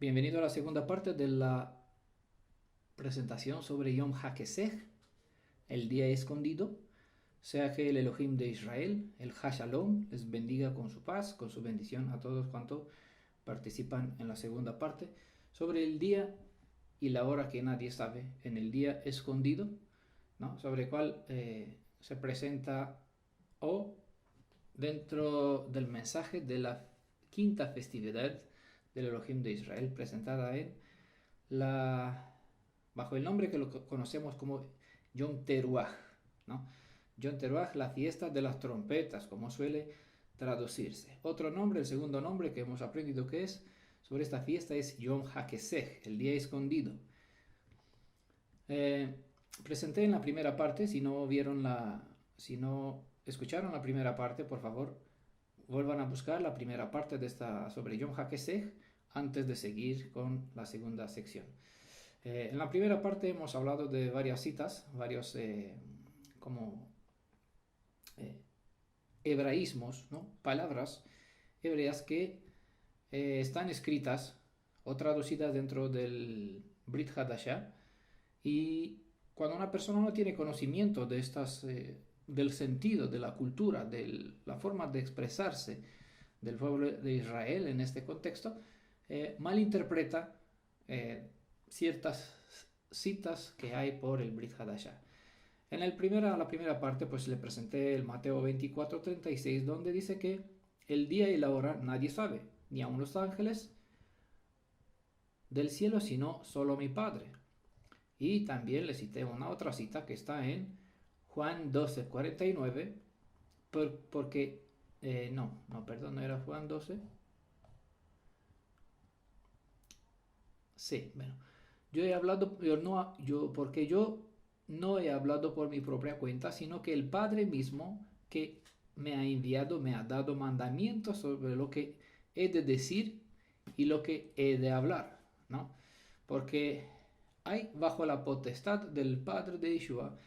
Bienvenido a la segunda parte de la presentación sobre Yom HaKesed, el día escondido. Sea que el Elohim de Israel, el Hashalom, les bendiga con su paz, con su bendición a todos cuantos participan en la segunda parte sobre el día y la hora que nadie sabe, en el día escondido, ¿no? Sobre el cual se presenta o dentro del mensaje de la quinta festividad del Elohim de Israel, presentada bajo el nombre que lo conocemos como Yom Teruah, ¿no? Yom Teruah, la fiesta de las trompetas, como suele traducirse. Otro nombre, el segundo nombre que hemos aprendido que es sobre esta fiesta es Yom HaKesed, el día escondido. Eh, Presenté en la primera parte, si no escucharon la primera parte, por favor, vuelvan a buscar la primera parte de esta sobre Yom HaKesed antes de seguir con la segunda sección. En la primera parte hemos hablado de varias citas, varios como eh, hebraísmos, ¿no? Palabras hebreas que están escritas o traducidas dentro del Brit Hadashah, y cuando una persona no tiene conocimiento de estas, del sentido, de la cultura, de la forma de expresarse del pueblo de Israel en este contexto, malinterpreta ciertas citas que hay por el Brit Hadashah. En la primera parte pues le presenté el Mateo 24:36, donde dice que el día y la hora nadie sabe, ni aun los ángeles del cielo, sino solo mi Padre. Y también le cité una otra cita que está en Juan 12:49, porque, no era Juan 12. Sí, bueno, porque yo no he hablado por mi propia cuenta, sino que el Padre mismo que me ha enviado me ha dado mandamientos sobre lo que he de decir y lo que he de hablar, ¿no? Porque hay bajo la potestad del Padre de Yeshua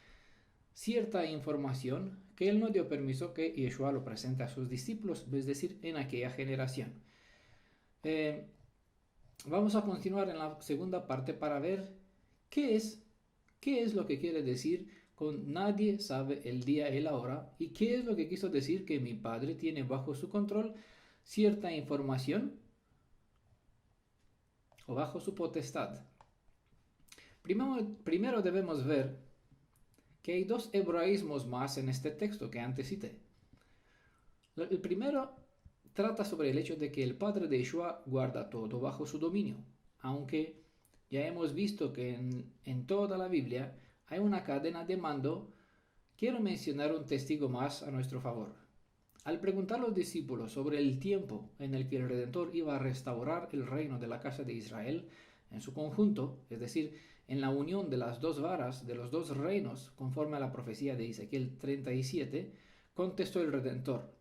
cierta información que él no dio permiso que Yeshua lo presente a sus discípulos, es decir, en aquella generación. Vamos a continuar en la segunda parte para ver qué es lo que quiere decir con nadie sabe el día y la hora, y qué es lo que quiso decir que mi Padre tiene bajo su control cierta información o bajo su potestad. Primero debemos ver que hay dos hebraísmos más en este texto que antes cité. El primero trata sobre el hecho de que el Padre de Yeshua guarda todo bajo su dominio, aunque ya hemos visto que en toda la Biblia hay una cadena de mando. Quiero mencionar un testigo más a nuestro favor. Al preguntar a los discípulos sobre el tiempo en el que el Redentor iba a restaurar el reino de la casa de Israel en su conjunto, es decir, en la unión de las dos varas de los dos reinos, conforme a la profecía de Ezequiel 37, contestó el Redentor.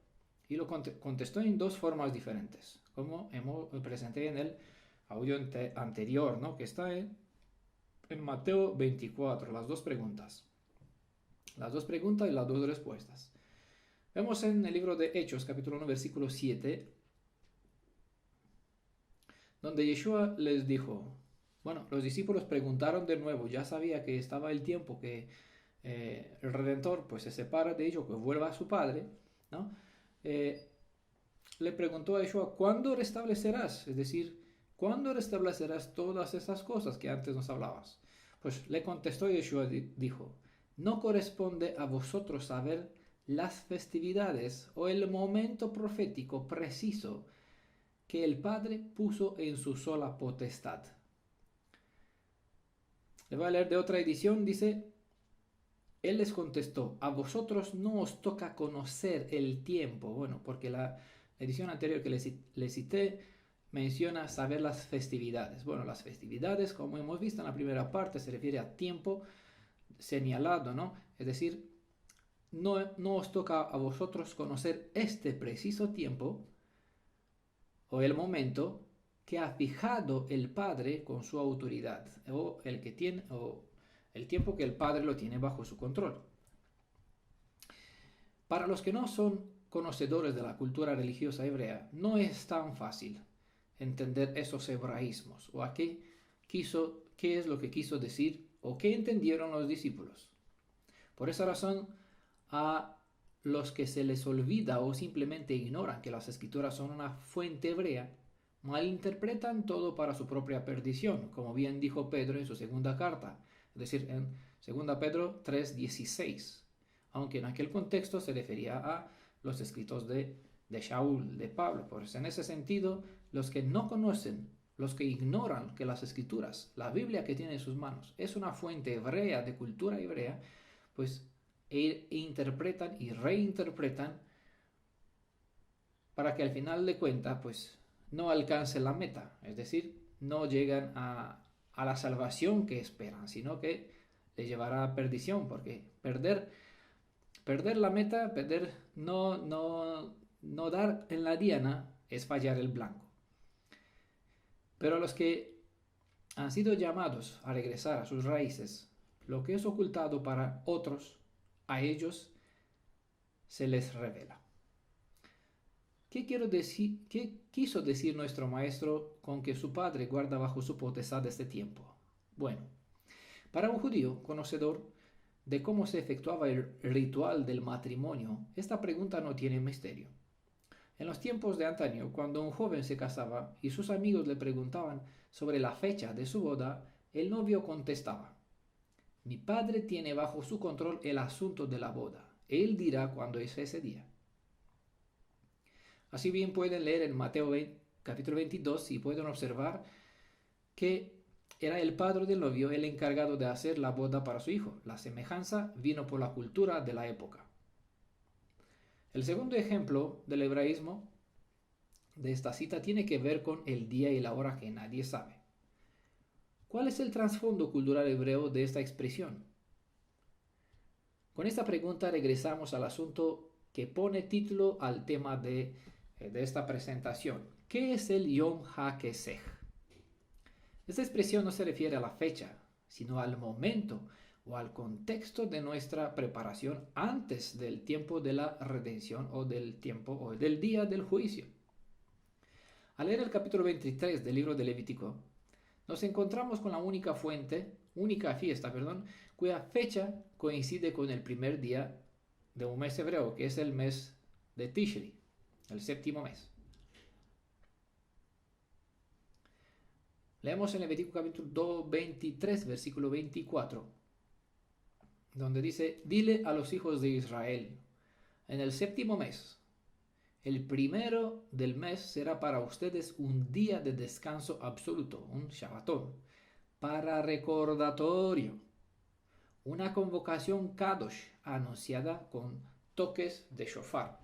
Y lo contestó en dos formas diferentes, como presenté en el audio anterior, ¿no? Que está en Mateo 24, las dos preguntas. Las dos preguntas y las dos respuestas. Vemos en el libro de Hechos, capítulo 1, versículo 7, donde Yeshua les dijo, bueno, los discípulos preguntaron de nuevo, ya sabía que estaba el tiempo que el Redentor pues se separa de ellos, que vuelva a su Padre, ¿no? Le preguntó a Yeshua, ¿cuándo restablecerás? Es decir, ¿cuándo restablecerás todas esas cosas que antes nos hablabas? Pues le contestó Yeshua, dijo, no corresponde a vosotros saber las festividades o el momento profético preciso que el Padre puso en su sola potestad. Le voy a leer de otra edición, dice, él les contestó, a vosotros no os toca conocer el tiempo. Bueno, porque la edición anterior que les cité menciona saber las festividades. Bueno, las festividades, como hemos visto en la primera parte, se refiere a tiempo señalado, ¿no? Es decir, no os toca a vosotros conocer este preciso tiempo o el momento que ha fijado el Padre con su autoridad, o el tiempo que el Padre lo tiene bajo su control. Para los que no son conocedores de la cultura religiosa hebrea, no es tan fácil entender esos hebraísmos o qué es lo que quiso decir o qué entendieron los discípulos. Por esa razón, a los que se les olvida o simplemente ignoran que las escrituras son una fuente hebrea, malinterpretan todo para su propia perdición, como bien dijo Pedro en su segunda carta, es decir, en 2 Pedro 3:16, aunque en aquel contexto se refería a los escritos de Shaul, de Pablo. Pues en ese sentido, los que no conocen, los que ignoran que las escrituras, la Biblia que tiene en sus manos, es una fuente hebrea, de cultura hebrea, pues interpretan y reinterpretan para que al final de cuentas pues no alcancen la meta, es decir, no llegan a la salvación que esperan, sino que les llevará a perdición, porque perder la meta, no dar en la diana es fallar el blanco. Pero a los que han sido llamados a regresar a sus raíces, lo que es ocultado para otros, a ellos se les revela. ¿Qué quiso decir nuestro maestro con que su padre guarda bajo su potestad este tiempo? Bueno, para un judío conocedor de cómo se efectuaba el ritual del matrimonio, esta pregunta no tiene misterio. En los tiempos de antaño, cuando un joven se casaba y sus amigos le preguntaban sobre la fecha de su boda, el novio contestaba: mi padre tiene bajo su control el asunto de la boda. Él dirá cuándo es ese día. Así bien pueden leer en Mateo capítulo 22 y pueden observar que era el padre del novio el encargado de hacer la boda para su hijo. La semejanza vino por la cultura de la época. El segundo ejemplo del hebraísmo de esta cita tiene que ver con el día y la hora que nadie sabe. ¿Cuál es el trasfondo cultural hebreo de esta expresión? Con esta pregunta regresamos al asunto que pone título al tema de esta presentación. ¿Qué es el Yom HaKesech? Esta expresión no se refiere a la fecha, sino al momento o al contexto de nuestra preparación antes del tiempo de la redención o del día del juicio. Al leer el capítulo 23 del libro de Levítico, nos encontramos con la única fiesta, cuya fecha coincide con el primer día de un mes hebreo, que es el mes de Tishri, el séptimo mes. Leemos en Levítico capítulo 23, versículo 24, donde dice: dile a los hijos de Israel, en el séptimo mes, el primero del mes será para ustedes un día de descanso absoluto, un Shabbatón, para recordatorio, una convocación Kadosh anunciada con toques de shofar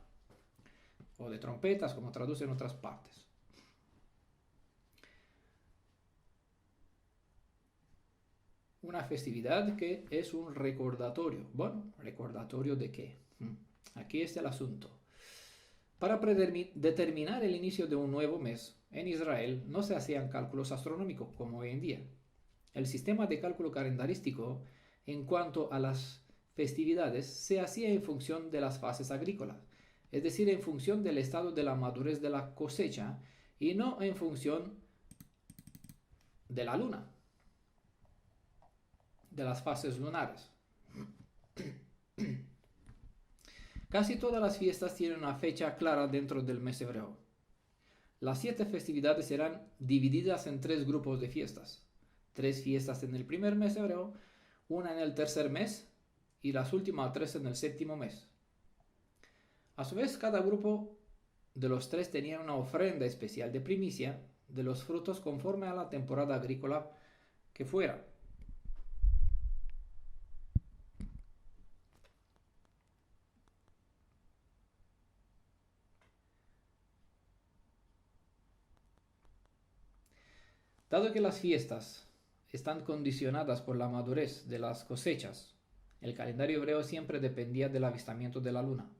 o de trompetas, como traduce en otras partes. Una festividad que es un recordatorio. Bueno, ¿recordatorio de qué? Aquí está el asunto. Para determinar el inicio de un nuevo mes, en Israel no se hacían cálculos astronómicos como hoy en día. El sistema de cálculo calendarístico en cuanto a las festividades se hacía en función de las fases agrícolas, es decir, en función del estado de la madurez de la cosecha y no en función de la luna, de las fases lunares. Casi todas las fiestas tienen una fecha clara dentro del mes hebreo. Las 7 festividades serán divididas en 3 grupos de fiestas. 3 fiestas en el primer mes hebreo, una en el tercer mes y las últimas 3 en el séptimo mes. A su vez, cada grupo de los 3 tenía una ofrenda especial de primicia de los frutos conforme a la temporada agrícola que fuera. Dado que las fiestas están condicionadas por la madurez de las cosechas, el calendario hebreo siempre dependía del avistamiento de la luna,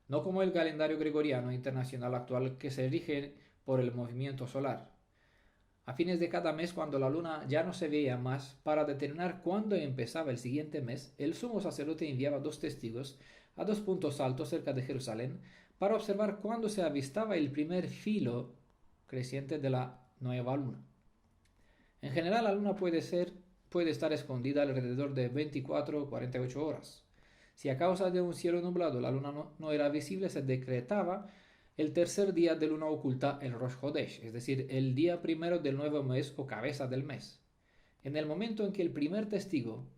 no como el calendario gregoriano internacional actual que se rige por el movimiento solar. A fines de cada mes, cuando la luna ya no se veía más, para determinar cuándo empezaba el siguiente mes, el sumo sacerdote enviaba 2 testigos a 2 puntos altos cerca de Jerusalén para observar cuándo se avistaba el primer filo creciente de la nueva luna. En general, la luna puede estar escondida alrededor de 24 o 48 horas. Si a causa de un cielo nublado la luna no era visible, se decretaba el tercer día de luna oculta, el Rosh Hodesh, es decir, el día primero del nuevo mes o cabeza del mes. En el momento en que el primer testigo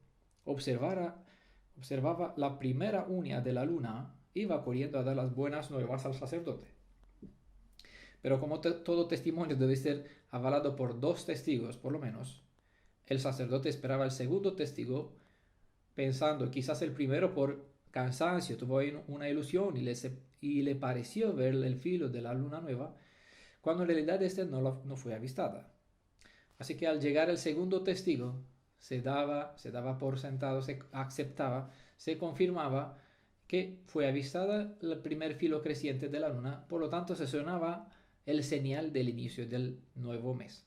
observaba la primera uña de la luna, iba corriendo a dar las buenas nuevas al sacerdote. Pero como todo testimonio debe ser avalado por 2 testigos, por lo menos, el sacerdote esperaba el segundo testigo, pensando quizás el primero por cansancio tuvo una ilusión y le pareció ver el filo de la luna nueva, cuando en realidad este no fue avistada. Así que al llegar el segundo testigo, se daba por sentado, se aceptaba, se confirmaba que fue avistada el primer filo creciente de la luna, por lo tanto se sonaba el señal del inicio del nuevo mes.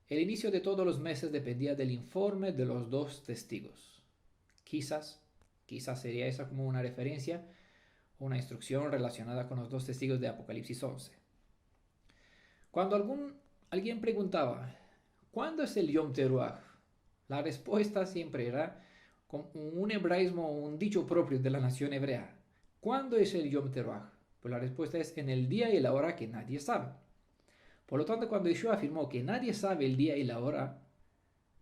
El inicio de todos los meses dependía del informe de los 2 testigos. Quizás sería esa como una referencia, una instrucción relacionada con los 2 testigos de Apocalipsis 11. Cuando alguien preguntaba, ¿cuándo es el Yom Teruah? La respuesta siempre era con un hebraísmo, un dicho propio de la nación hebrea. ¿Cuándo es el Yom Teruah? Pues la respuesta es en el día y la hora que nadie sabe. Por lo tanto, cuando Yeshua afirmó que nadie sabe el día y la hora,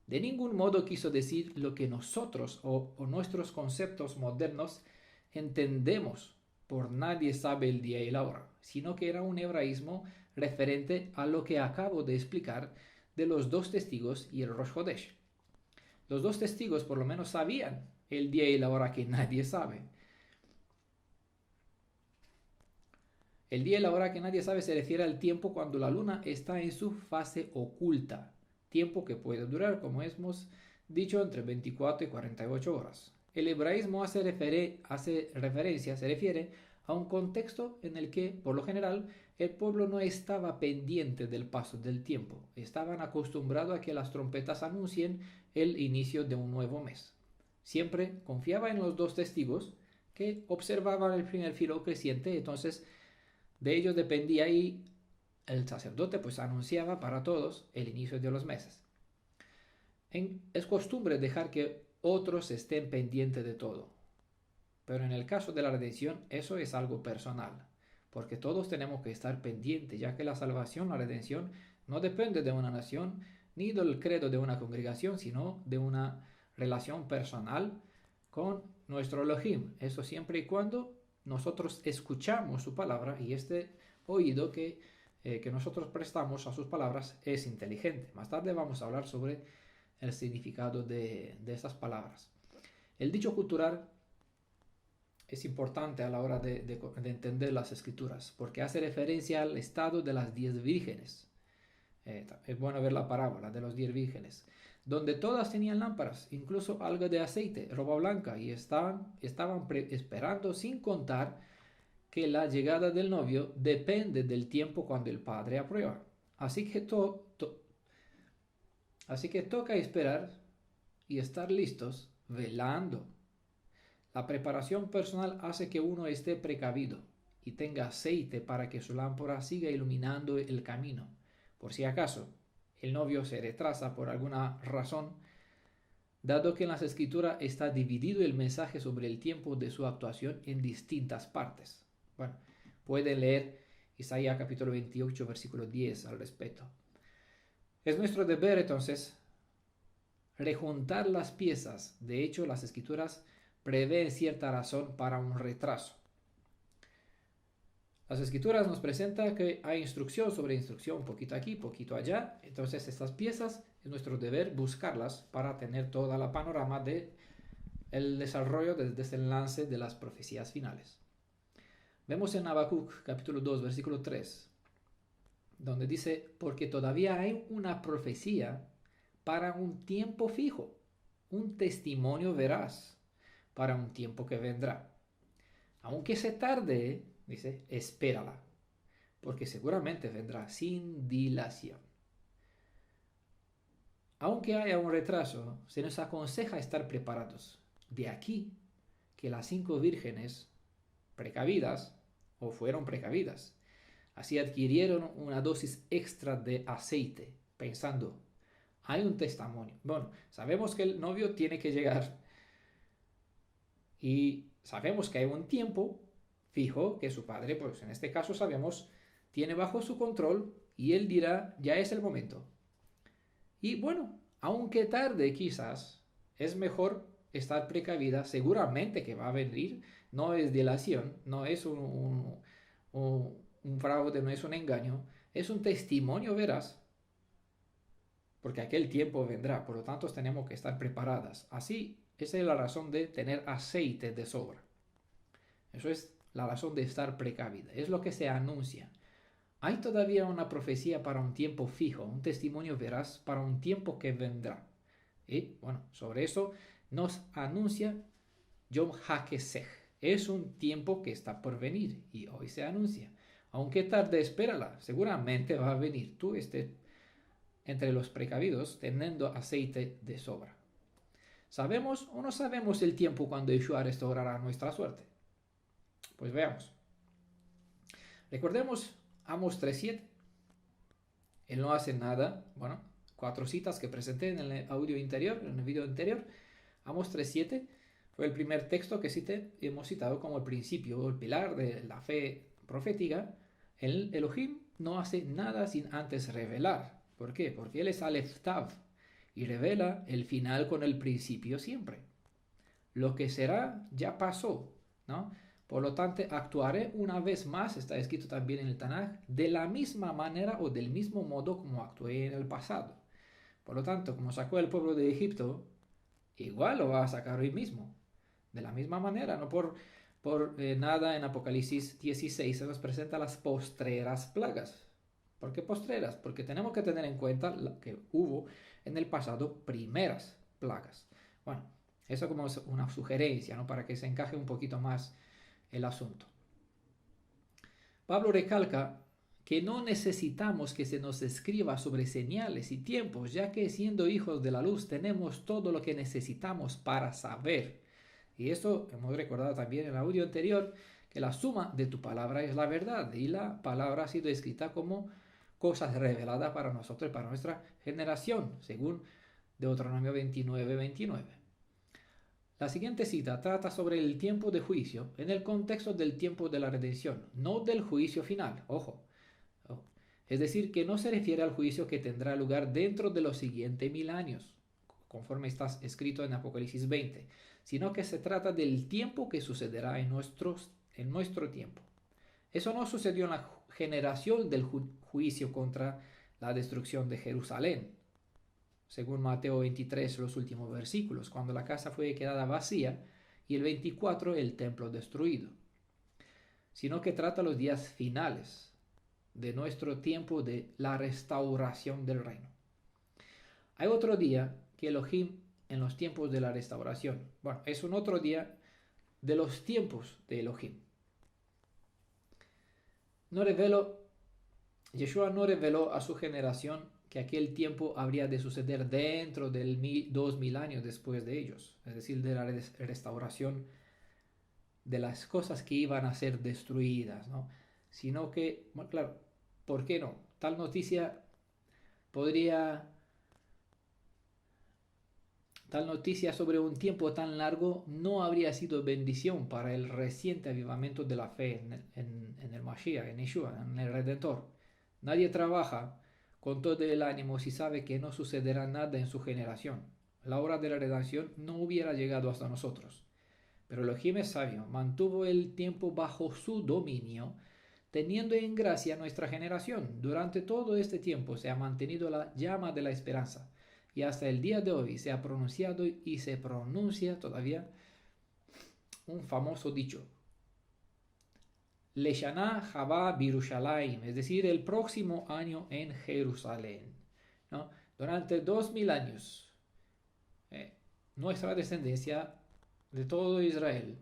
de ningún modo quiso decir lo que nosotros o nuestros conceptos modernos entendemos por nadie sabe el día y la hora, sino que era un hebraísmo referente a lo que acabo de explicar de los 2 testigos y el Rosh Hodesh. Los 2 testigos por lo menos sabían el día y la hora que nadie sabe. El día y la hora que nadie sabe se refiere al tiempo cuando la luna está en su fase oculta, tiempo que puede durar, como hemos dicho, entre 24 y 48 horas. El hebraísmo se refiere a un contexto en el que, por lo general, el pueblo no estaba pendiente del paso del tiempo. Estaban acostumbrados a que las trompetas anuncien el inicio de un nuevo mes. Siempre confiaba en los 2 testigos que observaban el primer filo creciente, entonces de ellos dependía y el sacerdote pues anunciaba para todos el inicio de los meses. Es costumbre dejar que otros estén pendientes de todo, pero en el caso de la redención eso es algo personal, porque todos tenemos que estar pendientes, ya que la salvación, la redención, no depende de una nación ni del credo de una congregación, sino de una relación personal con nuestro Elohim. Eso siempre y cuando nosotros escuchamos su palabra y este oído que nosotros prestamos a sus palabras es inteligente. Más tarde vamos a hablar sobre el significado de estas palabras. El dicho cultural es importante a la hora de entender las escrituras, porque hace referencia al estado de las 10 vírgenes. Es bueno ver la parábola de los 10 vírgenes, donde todas tenían lámparas, incluso algo de aceite, ropa blanca, y estaban esperando, sin contar que la llegada del novio depende del tiempo cuando el padre aprueba. Así que toca esperar y estar listos, velando. La preparación personal hace que uno esté precavido y tenga aceite para que su lámpara siga iluminando el camino. Por si acaso el novio se retrasa por alguna razón, dado que en las escrituras está dividido el mensaje sobre el tiempo de su actuación en distintas partes. Bueno, pueden leer Isaías capítulo 28, versículo 10 al respecto. Es nuestro deber entonces rejuntar las piezas. De hecho, las escrituras prevén cierta razón para un retraso. Las escrituras nos presentan que hay instrucción sobre instrucción, un poquito aquí, poquito allá. Entonces estas piezas es nuestro deber buscarlas para tener toda la panorama del desarrollo del desenlace de las profecías finales. Vemos en Habacuc capítulo 2 versículo 3, donde dice, porque todavía hay una profecía para un tiempo fijo, un testimonio veraz para un tiempo que vendrá. Aunque se tarde, dice, espérala, porque seguramente vendrá sin dilación. Aunque haya un retraso, se nos aconseja estar preparados. De aquí que las 5 vírgenes precavidas, o fueron precavidas, Así adquirieron una dosis extra de aceite, pensando, hay un testimonio. Bueno, sabemos que el novio tiene que llegar y sabemos que hay un tiempo fijo que su padre, pues en este caso sabemos, tiene bajo su control y él dirá, ya es el momento. Y bueno, aunque tarde quizás, es mejor estar precavida, seguramente que va a venir, no es dilación, no es un fraude, no es un engaño, es un testimonio veraz, porque aquel tiempo vendrá, por lo tanto tenemos que estar preparadas. Así, esa es la razón de tener aceite de sobra. Eso es la razón de estar precavida, es lo que se anuncia. Hay todavía una profecía para un tiempo fijo, un testimonio veraz para un tiempo que vendrá. Y bueno, sobre eso nos anuncia Yom HaKesech. Es un tiempo que está por venir y hoy se anuncia. Aunque tarde, espérala, seguramente va a venir. Tú estés entre los precavidos teniendo aceite de sobra. ¿Sabemos o no sabemos el tiempo cuando Yeshua restaurará nuestra suerte? Pues veamos. Recordemos Amos 3:7. Él no hace nada. Bueno, 4 citas que presenté en el audio anterior, en el video anterior. Amos 3:7 fue el primer texto que hemos citado como el principio, el pilar de la fe profética. El Elohim no hace nada sin antes revelar. ¿Por qué? Porque Él es Aleph Tav y revela el final con el principio siempre. Lo que será ya pasó, ¿no? Por lo tanto, actuaré una vez más, está escrito también en el Tanaj, de la misma manera o del mismo modo como actué en el pasado. Por lo tanto, como sacó el pueblo de Egipto, igual lo va a sacar hoy mismo. De la misma manera, no por nada en Apocalipsis 16 se nos presenta las postreras plagas. ¿Por qué postreras? Porque tenemos que tener en cuenta que hubo en el pasado primeras plagas. Bueno, eso como es una sugerencia, ¿no? Para que se encaje un poquito más el asunto. Pablo recalca que no necesitamos que se nos escriba sobre señales y tiempos, ya que siendo hijos de la luz tenemos todo lo que necesitamos para saber. Y esto hemos recordado también en el audio anterior, que la suma de tu palabra es la verdad y la palabra ha sido escrita como cosas reveladas para nosotros, para nuestra generación, según Deuteronomio 29:29. La siguiente cita trata sobre el tiempo de juicio en el contexto del tiempo de la redención, no del juicio final, ojo. Es decir, que no se refiere al juicio que tendrá lugar dentro de los siguientes 1000 años, conforme está escrito en Apocalipsis 20, sino que se trata del tiempo que sucederá en nuestro tiempo. Eso no sucedió en la generación del juicio contra la destrucción de Jerusalén, según Mateo 23, los últimos versículos, cuando la casa fue quedada vacía y el 24 el templo destruido, sino que trata los días finales de nuestro tiempo de la restauración del reino. Hay otro día que Elohim en los tiempos de la restauración. Bueno, es un otro día de los tiempos de Elohim. Yeshua no reveló a su generación que aquel tiempo habría de suceder dentro del 2000 años después de ellos, es decir, de la restauración de las cosas que iban a ser destruidas, ¿no? Sino que, bueno, claro, ¿por qué no? Tal noticia sobre un tiempo tan largo no habría sido bendición para el reciente avivamiento de la fe en el Mashiach, en Yeshua, en el Redentor. Nadie trabaja con todo el ánimo si sabe que no sucederá nada en su generación. La hora de la redención no hubiera llegado hasta nosotros. Pero Elohim es sabio, mantuvo el tiempo bajo su dominio, teniendo en gracia nuestra generación. Durante todo este tiempo se ha mantenido la llama de la esperanza, y hasta el día de hoy se ha pronunciado y se pronuncia todavía un famoso dicho: Leshana Haba Birushalayim, es decir, el próximo año en Jerusalén, ¿no? Durante 2000 años, nuestra descendencia de todo Israel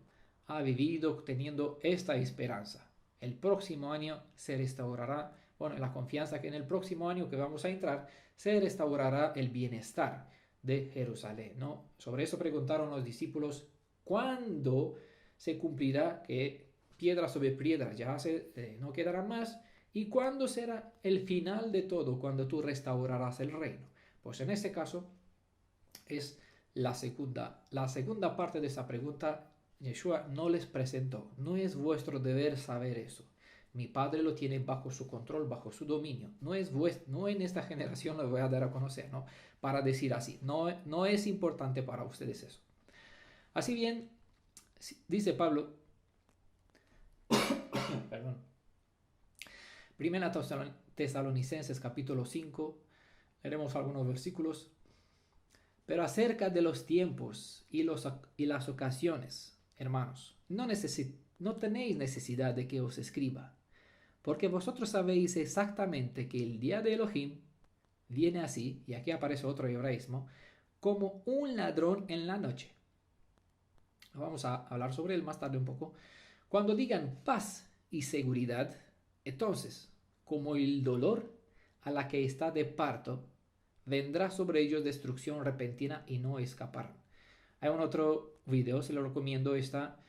ha vivido teniendo esta esperanza. El próximo año se restaurará, bueno, la confianza que en el próximo año que vamos a entrar se restaurará el bienestar de Jerusalén, ¿no? Sobre eso preguntaron los discípulos: ¿cuándo se cumplirá que piedra sobre piedra ya no quedará más ¿Y cuándo será el final de todo? Cuando tú restaurarás el reino. Pues en este caso es la segunda parte de esa pregunta. Yeshua no les presentó. No es vuestro deber saber eso. Mi Padre lo tiene bajo su control, bajo su dominio. No en esta generación lo voy a dar a conocer, ¿no? Para decir así. No es importante para ustedes eso. Así bien, dice Pablo, perdón, Primera Tesalonicenses capítulo 5, leeremos algunos versículos. Pero acerca de los tiempos y las ocasiones, hermanos, no tenéis necesidad de que os escriba, porque vosotros sabéis exactamente que el día de Elohim viene así, y aquí aparece otro hebraísmo, como un ladrón en la noche. Vamos a hablar sobre él más tarde un poco. Cuando digan paz y seguridad, entonces, como el dolor a la que está de parto, vendrá sobre ellos destrucción repentina y no escaparán. Hay un otro video, se lo recomiendo, está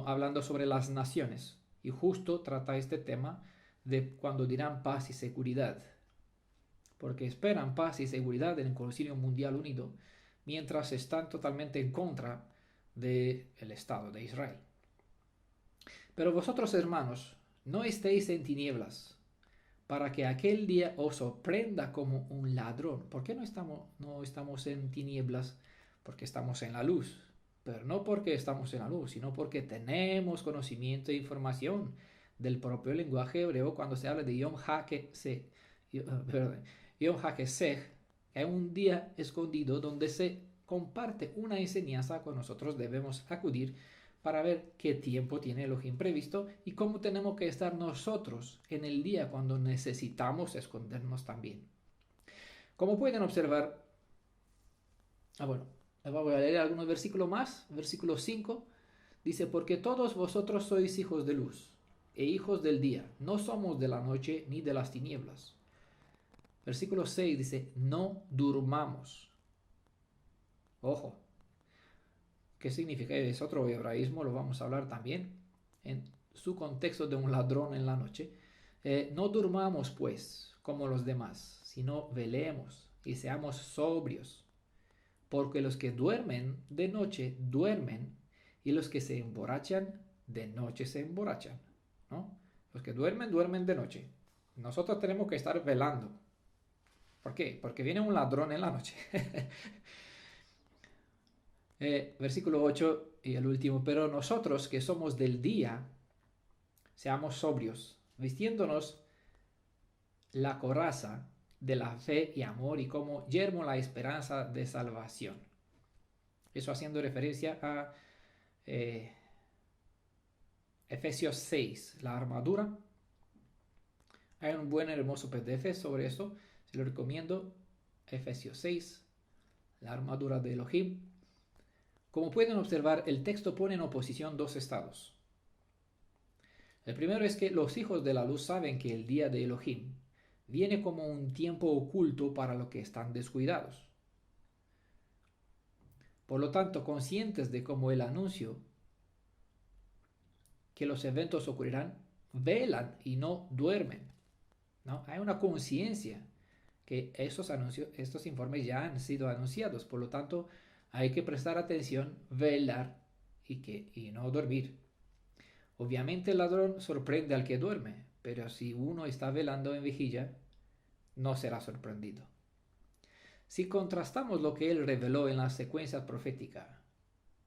hablando sobre las naciones y justo trata este tema de cuando dirán paz y seguridad, porque esperan paz y seguridad en el Concilio Mundial Unido mientras están totalmente en contra del Estado de Israel. Pero vosotros, hermanos, no estéis en tinieblas, para que aquel día os sorprenda como un ladrón. ¿Por qué no estamos en tinieblas? Porque estamos en la luz. Pero no porque estamos en la luz, sino porque tenemos conocimiento e información del propio lenguaje hebreo cuando se habla de Yom HaKesed. Yom HaKesed es un día escondido donde se comparte una enseñanza que nosotros debemos acudir para ver qué tiempo tiene Elohim previsto y cómo tenemos que estar nosotros en el día cuando necesitamos escondernos también. Como pueden observar, voy a leer algunos versículos más. Versículo 5 dice, porque todos vosotros sois hijos de luz e hijos del día, no somos de la noche ni de las tinieblas. Versículo 6 dice, no durmamos. Ojo. ¿Qué significa? Es otro hebraísmo, lo vamos a hablar también en su contexto de un ladrón en la noche. No durmamos pues como los demás, sino velemos y seamos sobrios, porque los que duermen de noche duermen y los que se emborrachan de noche se emborrachan, ¿no? Los que duermen de noche. Nosotros tenemos que estar velando. ¿Por qué? Porque viene un ladrón en la noche. Versículo 8 y el último, pero nosotros que somos del día, seamos sobrios, vistiéndonos la coraza de la fe y amor y como yermo la esperanza de salvación. Eso haciendo referencia a Efesios 6, la armadura. Hay un buen hermoso PDF sobre eso, se lo recomiendo. Efesios 6, la armadura de Elohim. Como pueden observar, el texto pone en oposición dos estados. El primero es que los hijos de la luz saben que el día de Elohim viene como un tiempo oculto para los que están descuidados. Por lo tanto, conscientes de cómo el anuncio que los eventos ocurrirán, velan y no duermen, ¿no? Hay una conciencia que estos informes ya han sido anunciados, por lo tanto, hay que prestar atención, velar y no dormir. Obviamente el ladrón sorprende al que duerme, pero si uno está velando en vigilia, no será sorprendido. Si contrastamos lo que él reveló en la secuencia profética,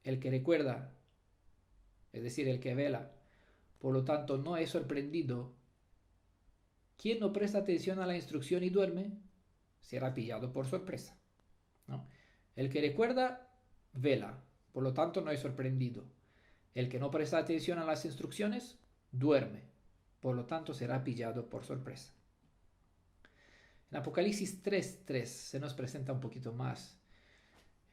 el que recuerda, es decir, el que vela, por lo tanto no es sorprendido, quien no presta atención a la instrucción y duerme, será pillado por sorpresa, ¿no? El que recuerda, vela, por lo tanto no es sorprendido. El que no presta atención a las instrucciones, duerme, por lo tanto será pillado por sorpresa. En Apocalipsis 3:3 se nos presenta un poquito más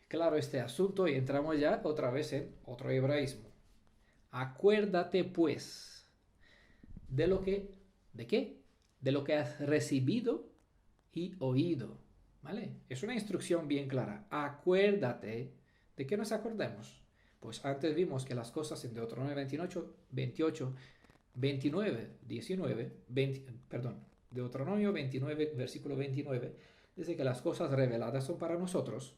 claro este asunto y entramos ya otra vez en otro hebraísmo. Acuérdate pues de lo que, ¿de qué? De lo que has recibido y oído. ¿Vale? Es una instrucción bien clara. Acuérdate. ¿De qué nos acordemos? Pues antes vimos que las cosas en Deuteronomio 28 29, 19, 20, perdón, Deuteronomio 29, versículo 29, dice que las cosas reveladas son para nosotros,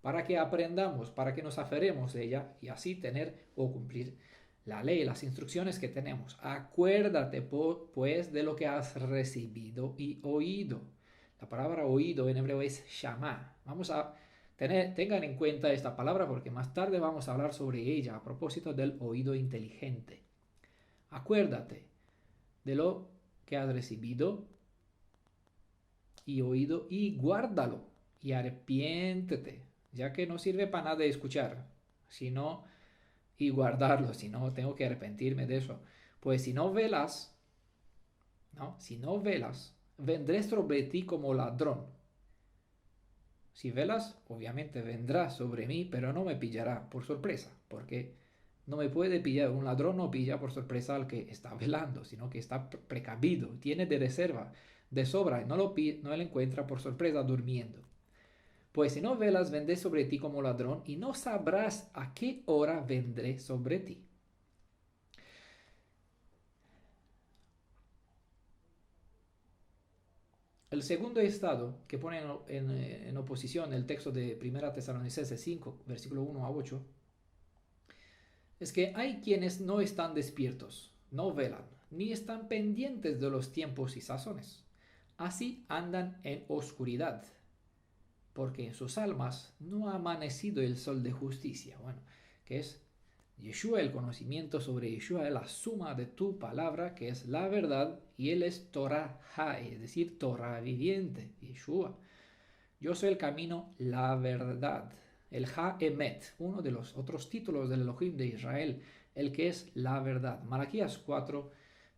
para que aprendamos, para que nos aferremos de ella y así tener o cumplir la ley, las instrucciones que tenemos. Acuérdate pues de lo que has recibido y oído. La palabra oído en hebreo es shama. Vamos a tengan en cuenta esta palabra porque más tarde vamos a hablar sobre ella a propósito del oído inteligente. Acuérdate de lo que has recibido y oído y guárdalo y arrepiéntete, ya que no sirve para nada escuchar, sino y guardarlo, si no tengo que arrepentirme de eso. Pues si no velas, ¿no? Si no velas, vendré sobre ti como ladrón. Si velas, obviamente vendrá sobre mí, pero no me pillará por sorpresa, porque no me puede pillar. Un ladrón no pilla por sorpresa al que está velando, sino que está precavido, tiene de reserva, de sobra, y no lo encuentra por sorpresa durmiendo. Pues si no velas, vendré sobre ti como ladrón, y no sabrás a qué hora vendré sobre ti. El segundo estado que pone en oposición el texto de 1 Tesalonicenses 5, versículo 1 a 8, es que hay quienes no están despiertos, no velan, ni están pendientes de los tiempos y sazones. Así andan en oscuridad, porque en sus almas no ha amanecido el sol de justicia. Bueno, que es Yeshua, el conocimiento sobre Yeshua, la suma de tu palabra, que es la verdad, y él es Torah Hai, es decir, Torah viviente, Yeshua. Yo soy el camino, la verdad, el Ha-Emet, uno de los otros títulos del Elohim de Israel, el que es la verdad. Malaquías 4,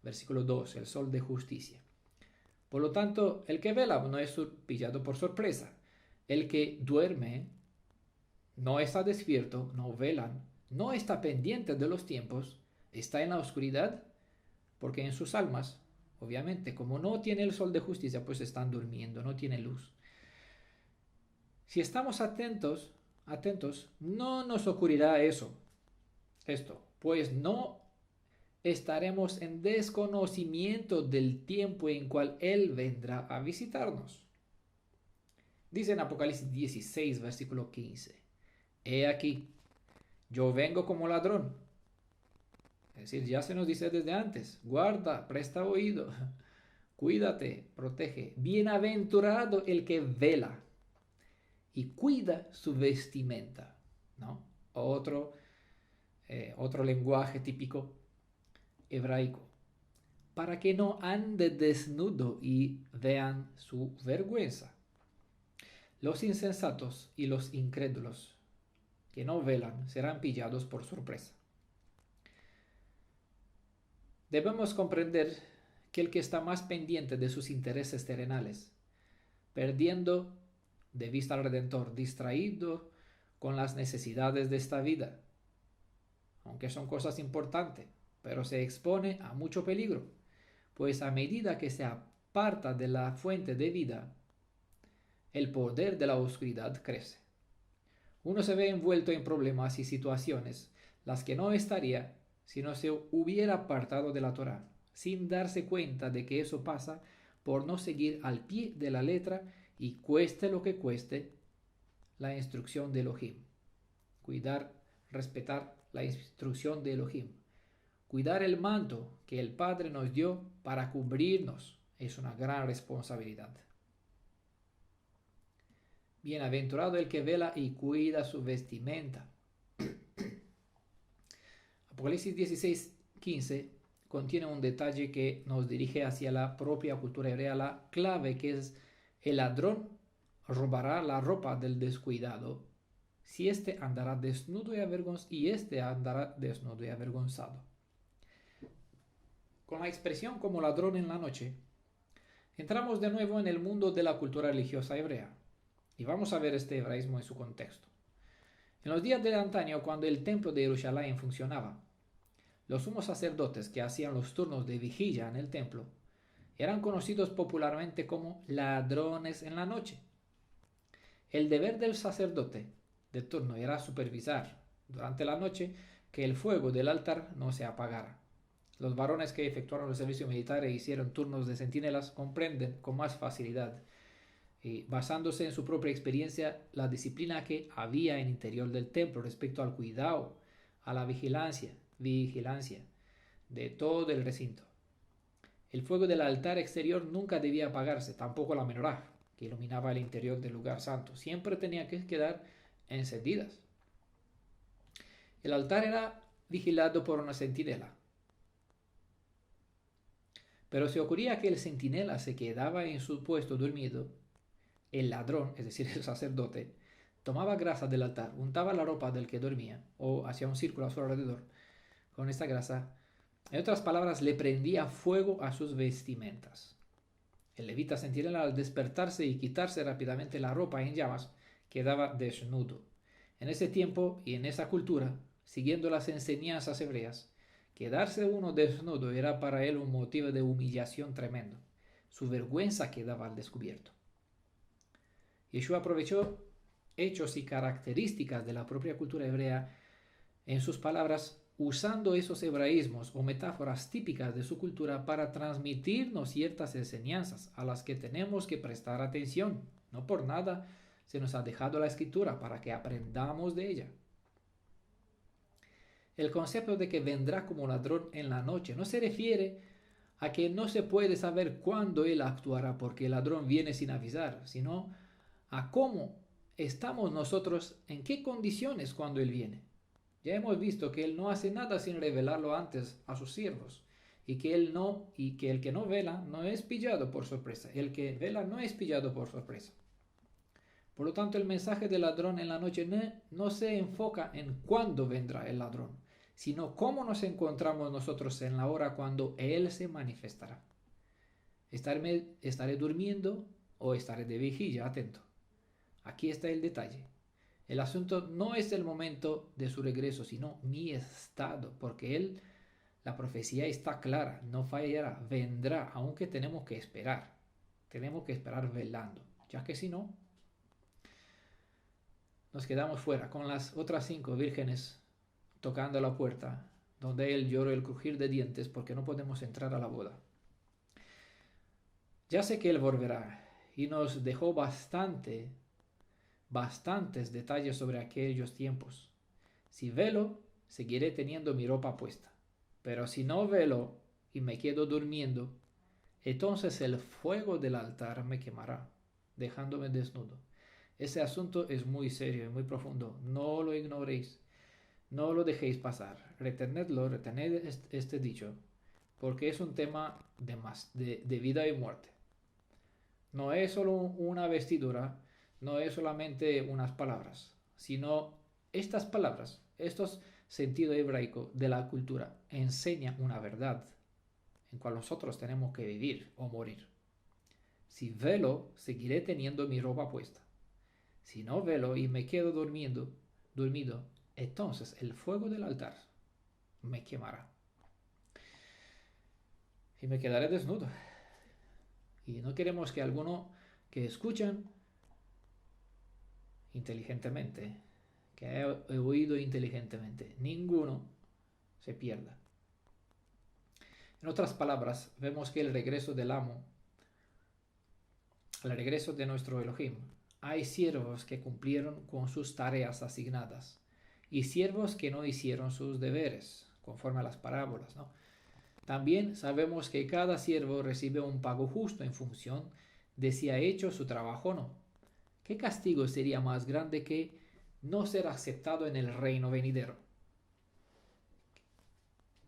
versículo 2, el sol de justicia. Por lo tanto, el que vela no es pillado por sorpresa. El que duerme no está despierto, no velan, no está pendiente de los tiempos, está en la oscuridad, porque en sus almas, obviamente, como no tiene el sol de justicia, pues están durmiendo, no tiene luz. Si estamos atentos, no nos ocurrirá esto, pues no estaremos en desconocimiento del tiempo en cual Él vendrá a visitarnos. Dice en Apocalipsis 16, versículo 15, He aquí, yo vengo como ladrón. Es decir, ya se nos dice desde antes, guarda, presta oído, cuídate, protege. Bienaventurado el que vela y cuida su vestimenta, ¿no? Otro lenguaje típico hebraico, para que no ande desnudo y vean su vergüenza. Los insensatos y los incrédulos que no velan serán pillados por sorpresa. Debemos comprender que el que está más pendiente de sus intereses terrenales, perdiendo de vista al Redentor, distraído con las necesidades de esta vida, aunque son cosas importantes, pero se expone a mucho peligro, pues a medida que se aparta de la fuente de vida, el poder de la oscuridad crece. Uno se ve envuelto en problemas y situaciones, las que no estaría si no se hubiera apartado de la Torá, sin darse cuenta de que eso pasa por no seguir al pie de la letra y cueste lo que cueste la instrucción de Elohim. Cuidar, respetar la instrucción de Elohim. Cuidar el manto que el Padre nos dio para cubrirnos es una gran responsabilidad. Bienaventurado el que vela y cuida su vestimenta. Apocalipsis 16:15 contiene un detalle que nos dirige hacia la propia cultura hebrea, la clave que es el ladrón robará la ropa del descuidado si éste andará desnudo y avergonzado. Con la expresión como ladrón en la noche, entramos de nuevo en el mundo de la cultura religiosa hebrea. Y vamos a ver este hebraísmo en su contexto. En los días de antaño, cuando el templo de Jerusalén funcionaba, los sumos sacerdotes que hacían los turnos de vigilia en el templo eran conocidos popularmente como ladrones en la noche. El deber del sacerdote de turno era supervisar durante la noche que el fuego del altar no se apagara. Los varones que efectuaron el servicio militar e hicieron turnos de centinelas comprenden con más facilidad, basándose en su propia experiencia, la disciplina que había en el interior del templo respecto al cuidado, a la vigilancia de todo el recinto. El fuego del altar exterior nunca debía apagarse, tampoco la menorá, que iluminaba el interior del lugar santo. Siempre tenía que quedar encendidas. El altar era vigilado por una centinela. Pero si ocurría que el centinela se quedaba en su puesto dormido, el ladrón, es decir, el sacerdote, tomaba grasa del altar, untaba la ropa del que dormía o hacía un círculo a su alrededor con esta grasa. En otras palabras, le prendía fuego a sus vestimentas. El levita centinela, al despertarse y quitarse rápidamente la ropa en llamas, quedaba desnudo. En ese tiempo y en esa cultura, siguiendo las enseñanzas hebreas, quedarse uno desnudo era para él un motivo de humillación tremendo. Su vergüenza quedaba al descubierto. Yeshua aprovechó hechos y características de la propia cultura hebrea en sus palabras, usando esos hebraísmos o metáforas típicas de su cultura para transmitirnos ciertas enseñanzas a las que tenemos que prestar atención. No por nada se nos ha dejado la escritura para que aprendamos de ella. El concepto de que vendrá como ladrón en la noche no se refiere a que no se puede saber cuándo él actuará porque el ladrón viene sin avisar, sino a cómo estamos nosotros, en qué condiciones cuando él viene. Ya hemos visto que él no hace nada sin revelarlo antes a sus siervos y que el que no vela no es pillado por sorpresa. El que vela no es pillado por sorpresa. Por lo tanto, el mensaje del ladrón en la noche no se enfoca en cuándo vendrá el ladrón, sino cómo nos encontramos nosotros en la hora cuando él se manifestará. ¿Estaré durmiendo o estaré de vigilia? Atento. Aquí está el detalle. El asunto no es el momento de su regreso, sino mi estado, porque la profecía está clara, no fallará, vendrá, aunque tenemos que esperar velando, ya que si no, nos quedamos fuera con las otras 5 vírgenes tocando la puerta, donde él lloró el crujir de dientes porque no podemos entrar a la boda. Ya sé que él volverá y nos dejó bastantes detalles sobre aquellos tiempos. Si velo, seguiré teniendo mi ropa puesta. Pero si no velo y me quedo durmiendo, entonces el fuego del altar me quemará, dejándome desnudo. Ese asunto es muy serio y muy profundo. No lo ignoréis. No lo dejéis pasar. Retened este dicho, porque es un tema de vida y muerte. No es solo una vestidura, no es solamente unas palabras, sino estas palabras, estos sentido hebraico de la cultura, enseñan una verdad en cual nosotros tenemos que vivir o morir. Si velo, seguiré teniendo mi ropa puesta. Si no velo y me quedo dormido, entonces el fuego del altar me quemará. Y me quedaré desnudo. Y no queremos que alguno que escuchan inteligentemente, que haya oído inteligentemente, ninguno se pierda. En otras palabras, vemos que el regreso del amo, el regreso de nuestro Elohim, hay siervos que cumplieron con sus tareas asignadas y siervos que no hicieron sus deberes, conforme a las parábolas, ¿no? También sabemos que cada siervo recibe un pago justo en función de si ha hecho su trabajo o no. ¿Qué castigo sería más grande que no ser aceptado en el reino venidero?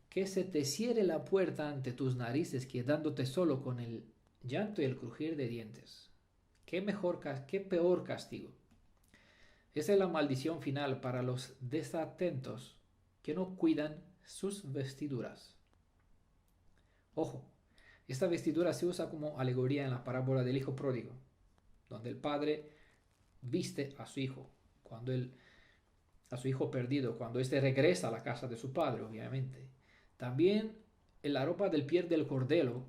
Que se te cierre la puerta ante tus narices, quedándote solo con el llanto y el crujir de dientes. ¿Qué peor castigo? Esa es la maldición final para los desatentos que no cuidan sus vestiduras. Ojo, esta vestidura se usa como alegoría en la parábola del hijo pródigo, donde el padre viste a su hijo, a su hijo perdido, cuando éste regresa a la casa de su padre, obviamente. También en la ropa del piel del cordero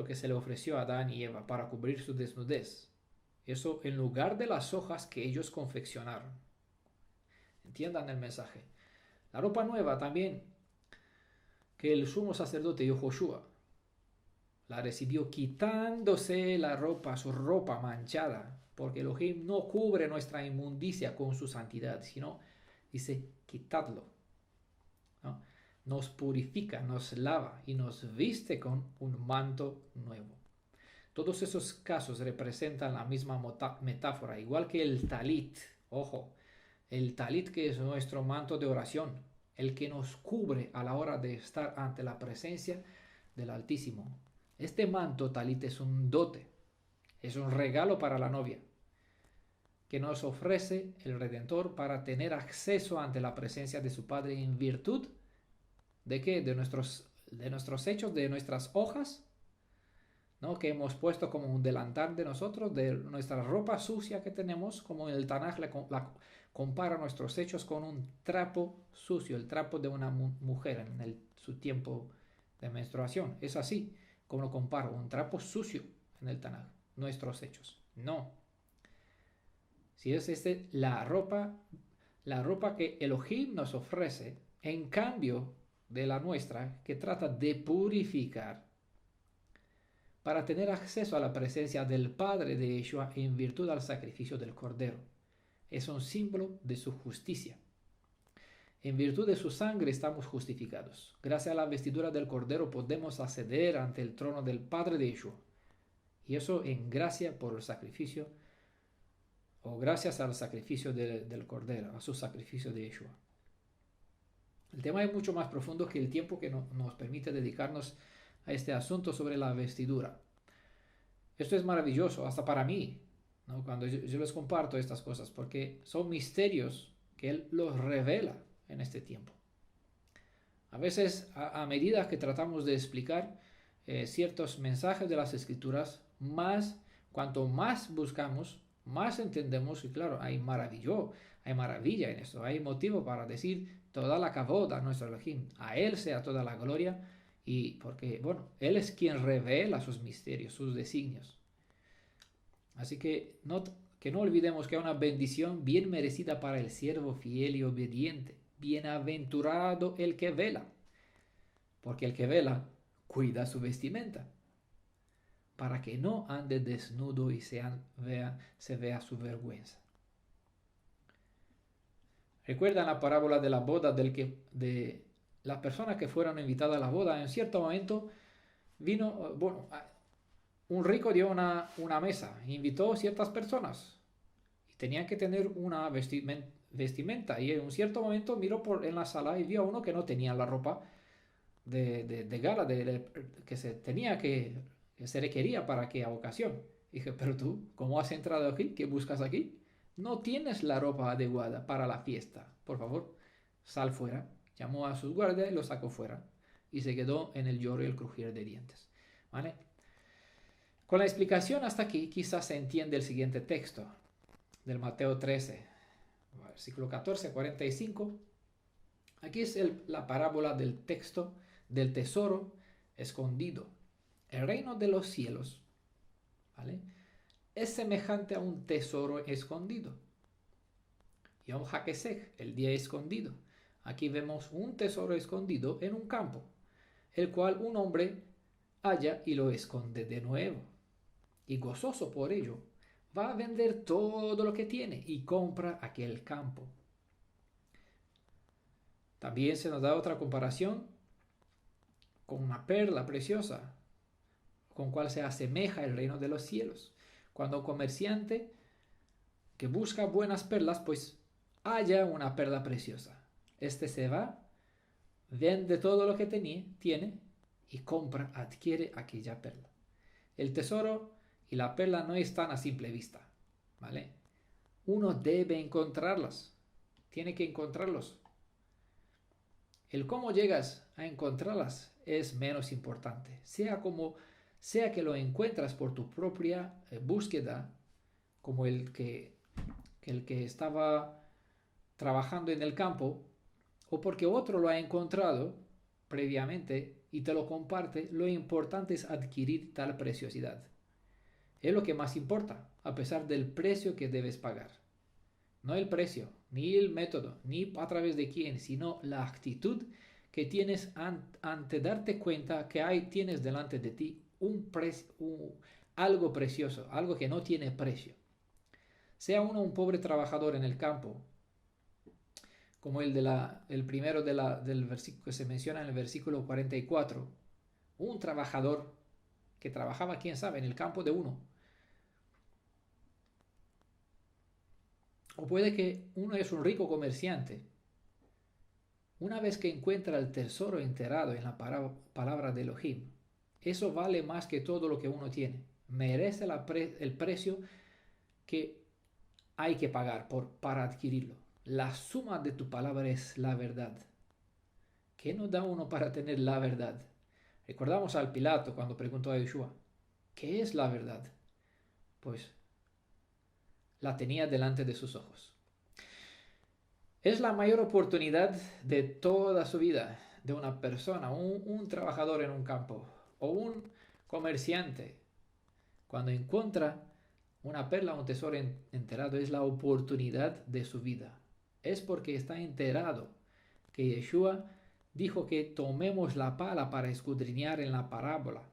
que se le ofreció a Adán y Eva para cubrir su desnudez. Eso en lugar de las hojas que ellos confeccionaron. Entiendan el mensaje. La ropa nueva también que el sumo sacerdote Yehoshua la recibió quitándose la ropa, su ropa manchada, porque Elohim no cubre nuestra inmundicia con su santidad, sino dice, quitadlo, ¿no? Nos purifica, nos lava y nos viste con un manto nuevo. Todos esos casos representan la misma metáfora, igual que el talit, ojo, el talit que es nuestro manto de oración, el que nos cubre a la hora de estar ante la presencia del Altísimo. Este manto talit es un dote, es un regalo para la novia, que nos ofrece el Redentor para tener acceso ante la presencia de su Padre en virtud ¿de qué? De nuestros hechos, de nuestras hojas, ¿no? Que hemos puesto como un delantal de nosotros, de nuestra ropa sucia que tenemos, como el Tanaj la compara nuestros hechos con un trapo sucio, el trapo de una mujer en su tiempo de menstruación. Es así como lo comparo, un trapo sucio en el Tanaj, nuestros hechos. No. Si es la ropa que Elohim nos ofrece, en cambio de la nuestra, que trata de purificar para tener acceso a la presencia del Padre de Yeshua en virtud al sacrificio del Cordero. Es un símbolo de su justicia. En virtud de su sangre estamos justificados. Gracias a la vestidura del Cordero podemos acceder ante el trono del Padre de Yeshua. Y eso en gracia por el sacrificio, o gracias al sacrificio del Cordero, a su sacrificio de Yeshua. El tema es mucho más profundo que el tiempo que nos permite dedicarnos a este asunto sobre la vestidura. Esto es maravilloso, hasta para mí, ¿no? Cuando yo les comparto estas cosas, porque son misterios que Él los revela en este tiempo. A veces, a medida que tratamos de explicar ciertos mensajes de las Escrituras, cuanto más buscamos, más entendemos, y claro, hay maravilla en esto, hay motivo para decir toda la kavod a nuestro Elohim, a Él sea toda la gloria, y porque, bueno, Él es quien revela sus misterios, sus designios. Así que no olvidemos que hay una bendición bien merecida para el siervo fiel y obediente. Bienaventurado el que vela, porque el que vela cuida su vestimenta, para que no ande desnudo y se vea su vergüenza. ¿Recuerdan la parábola de la boda de las personas que fueron invitadas a la boda? En cierto momento vino, un rico dio una mesa, invitó ciertas personas y tenían que tener una vestimenta, y en un cierto momento miró en la sala y vio a uno que no tenía la ropa de gala que se requería para aquella ocasión. Dije, pero tú, ¿cómo has entrado aquí? ¿Qué buscas aquí? No tienes la ropa adecuada para la fiesta. Por favor, sal fuera. Llamó a sus guardias y lo sacó fuera. Y se quedó en el lloro y el crujir de dientes. ¿Vale? Con la explicación hasta aquí, quizás se entiende el siguiente texto del Mateo 13, versículo 14 a 45. Aquí es la parábola del texto del tesoro escondido. El reino de los cielos, ¿vale?, es semejante a un tesoro escondido. Yom HaKesech, el día escondido. Aquí vemos un tesoro escondido en un campo, el cual un hombre halla y lo esconde de nuevo. Y gozoso por ello, va a vender todo lo que tiene y compra aquel campo. También se nos da otra comparación con una perla preciosa, con cual se asemeja el reino de los cielos. Cuando un comerciante que busca buenas perlas, pues halla una perla preciosa. Este se va, vende todo lo que tiene y adquiere aquella perla. El tesoro y la perla no están a simple vista, ¿vale? Uno debe encontrarlas, tiene que encontrarlos. El cómo llegas a encontrarlas es menos importante. Sea que lo encuentras por tu propia búsqueda, como el que estaba trabajando en el campo, o porque otro lo ha encontrado previamente y te lo comparte, lo importante es adquirir tal preciosidad. Es lo que más importa, a pesar del precio que debes pagar. No el precio, ni el método, ni a través de quién, sino la actitud que tienes ante darte cuenta que tienes delante de ti algo precioso, algo que no tiene precio. Sea uno un pobre trabajador en el campo, como el primero del versículo que se menciona en el versículo 44, un trabajador que trabajaba, quién sabe, en el campo de uno. O puede que uno es un rico comerciante. Una vez que encuentra el tesoro enterrado en la palabra de Elohim, eso vale más que todo lo que uno tiene. Merece el precio que hay que pagar para adquirirlo. La suma de tu palabra es la verdad. ¿Qué nos da uno para tener la verdad? Recordamos al Pilato cuando preguntó a Yeshua, ¿qué es la verdad? Pues la tenía delante de sus ojos. Es la mayor oportunidad de toda su vida de una persona, un trabajador en un campo o un comerciante. Cuando encuentra una perla, un tesoro enterrado, es la oportunidad de su vida. Es porque está enterado que Yeshua dijo que tomemos la pala para escudriñar en la palabra.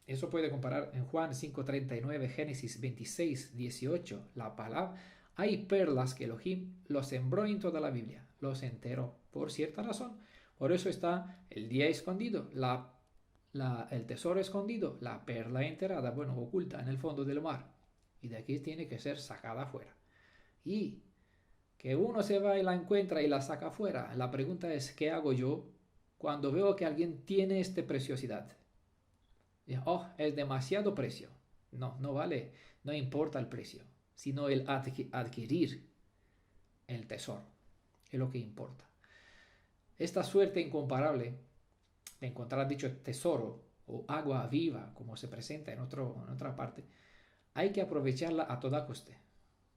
Eso puede comparar en Juan 5:39, Génesis 26:18. La palabra. Hay perlas que Elohim los sembró en toda la Biblia, los enterró por cierta razón. Por eso está el día escondido, el tesoro escondido, la perla enterrada, oculta en el fondo del mar. Y de aquí tiene que ser sacada afuera. Y que uno se va y la encuentra y la saca afuera. La pregunta es, ¿qué hago yo cuando veo que alguien tiene esta preciosidad? Es demasiado precio. No vale, no importa el precio, sino el adquirir el tesoro. Es lo que importa. Esta suerte incomparable de encontrar dicho tesoro o agua viva, como se presenta en otra parte, hay que aprovecharla a toda coste,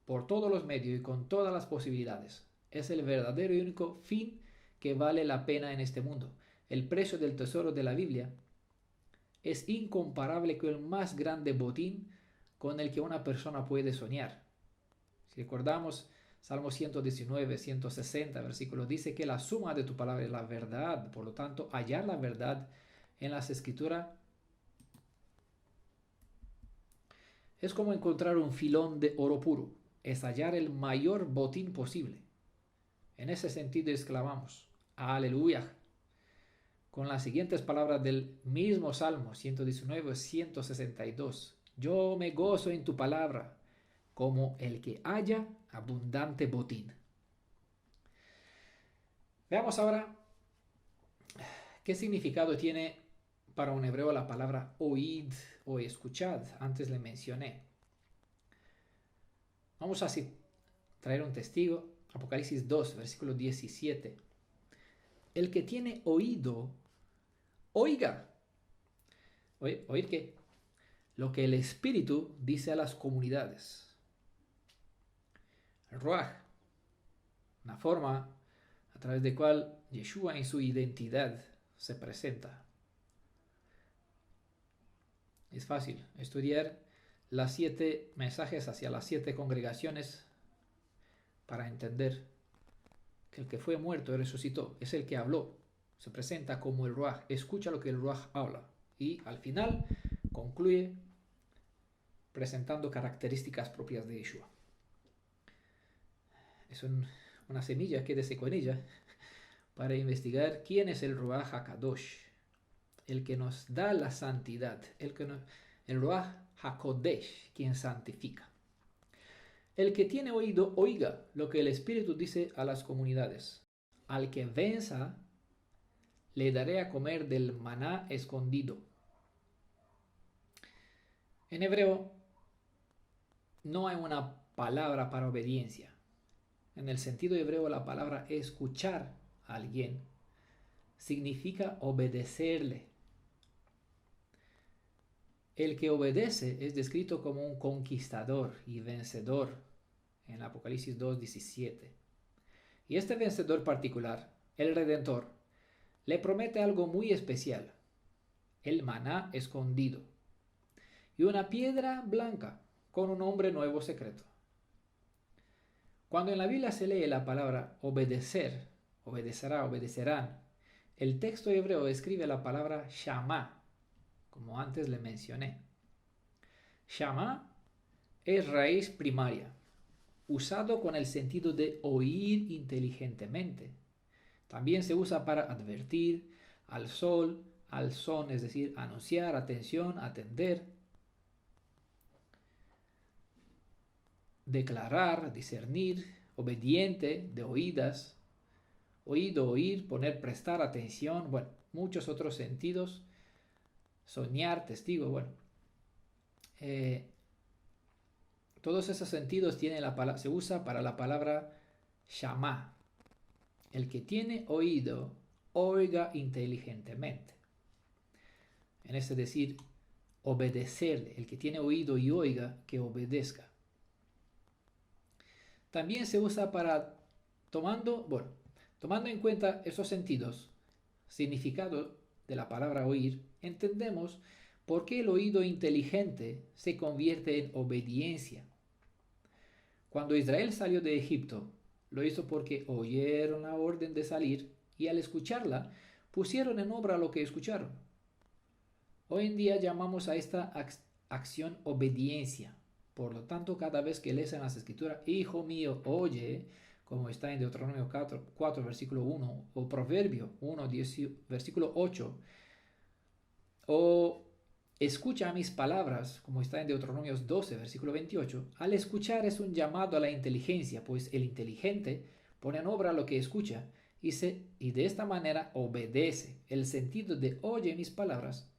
por todos los medios y con todas las posibilidades. Es el verdadero y único fin que vale la pena en este mundo. El precio del tesoro de la Biblia es incomparable con el más grande botín con el que una persona puede soñar. Si recordamos Salmo 119, 160, versículos, dice que la suma de tu palabra es la verdad. Por lo tanto, hallar la verdad en las escrituras es como encontrar un filón de oro puro. Es hallar el mayor botín posible. En ese sentido exclamamos, aleluya, con las siguientes palabras del mismo Salmo 119, 162. Yo me gozo en tu palabra, como el que haya abundante botín. Veamos ahora qué significado tiene para un hebreo la palabra oíd o escuchad. Antes le mencioné. Vamos a traer un testigo. Apocalipsis 2, versículo 17. El que tiene oído, oiga. ¿Oír qué? Lo que el Espíritu dice a las comunidades. El Ruach, una forma a través de cual Yeshua en su identidad se presenta. Es fácil estudiar las 7 mensajes hacia las 7 congregaciones para entender que el que fue muerto y resucitó es el que habló. Se presenta como el Ruach, escucha lo que el Ruach habla y al final concluye presentando características propias de Yeshua. Es una semilla, quédese con ella, para investigar quién es el Ruach HaKadosh, el que nos da la santidad, el Ruach HaKodesh, quien santifica. El que tiene oído, oiga lo que el Espíritu dice a las comunidades. Al que venza, le daré a comer del maná escondido. En hebreo, no hay una palabra para obediencia. En el sentido hebreo, la palabra escuchar a alguien significa obedecerle. El que obedece es descrito como un conquistador y vencedor en Apocalipsis 2:17. Y este vencedor particular, el Redentor, le promete algo muy especial: el maná escondido y una piedra blanca con un nombre nuevo secreto. Cuando en la Biblia se lee la palabra obedecer obedecerá, obedecerán. El texto hebreo escribe la palabra shama, como antes le mencioné. Shama es raíz primaria, usado con el sentido de oír inteligentemente. También se usa para advertir, al sol, al son, es decir, anunciar, atención, atender, declarar, discernir, obediente, de oídas, oído, oír, poner, prestar atención, bueno, muchos otros sentidos, soñar, testigo, bueno. Todos esos sentidos se usa para la palabra shama. El que tiene oído, oiga inteligentemente. En este decir, obedecerle. El que tiene oído y oiga, que obedezca. También se usa para, tomando en cuenta esos sentidos, significado de la palabra oír, entendemos por qué el oído inteligente se convierte en obediencia. Cuando Israel salió de Egipto, lo hizo porque oyeron la orden de salir y al escucharla, pusieron en obra lo que escucharon. Hoy en día llamamos a esta acción obediencia. Por lo tanto, cada vez que lees en las escrituras, hijo mío, oye, como está en Deuteronomio 4 versículo 1, o Proverbio 1, versículo 8, o escucha mis palabras, como está en Deuteronomio 12, versículo 28, al escuchar es un llamado a la inteligencia, pues el inteligente pone en obra lo que escucha y de esta manera obedece. El sentido de oye mis palabras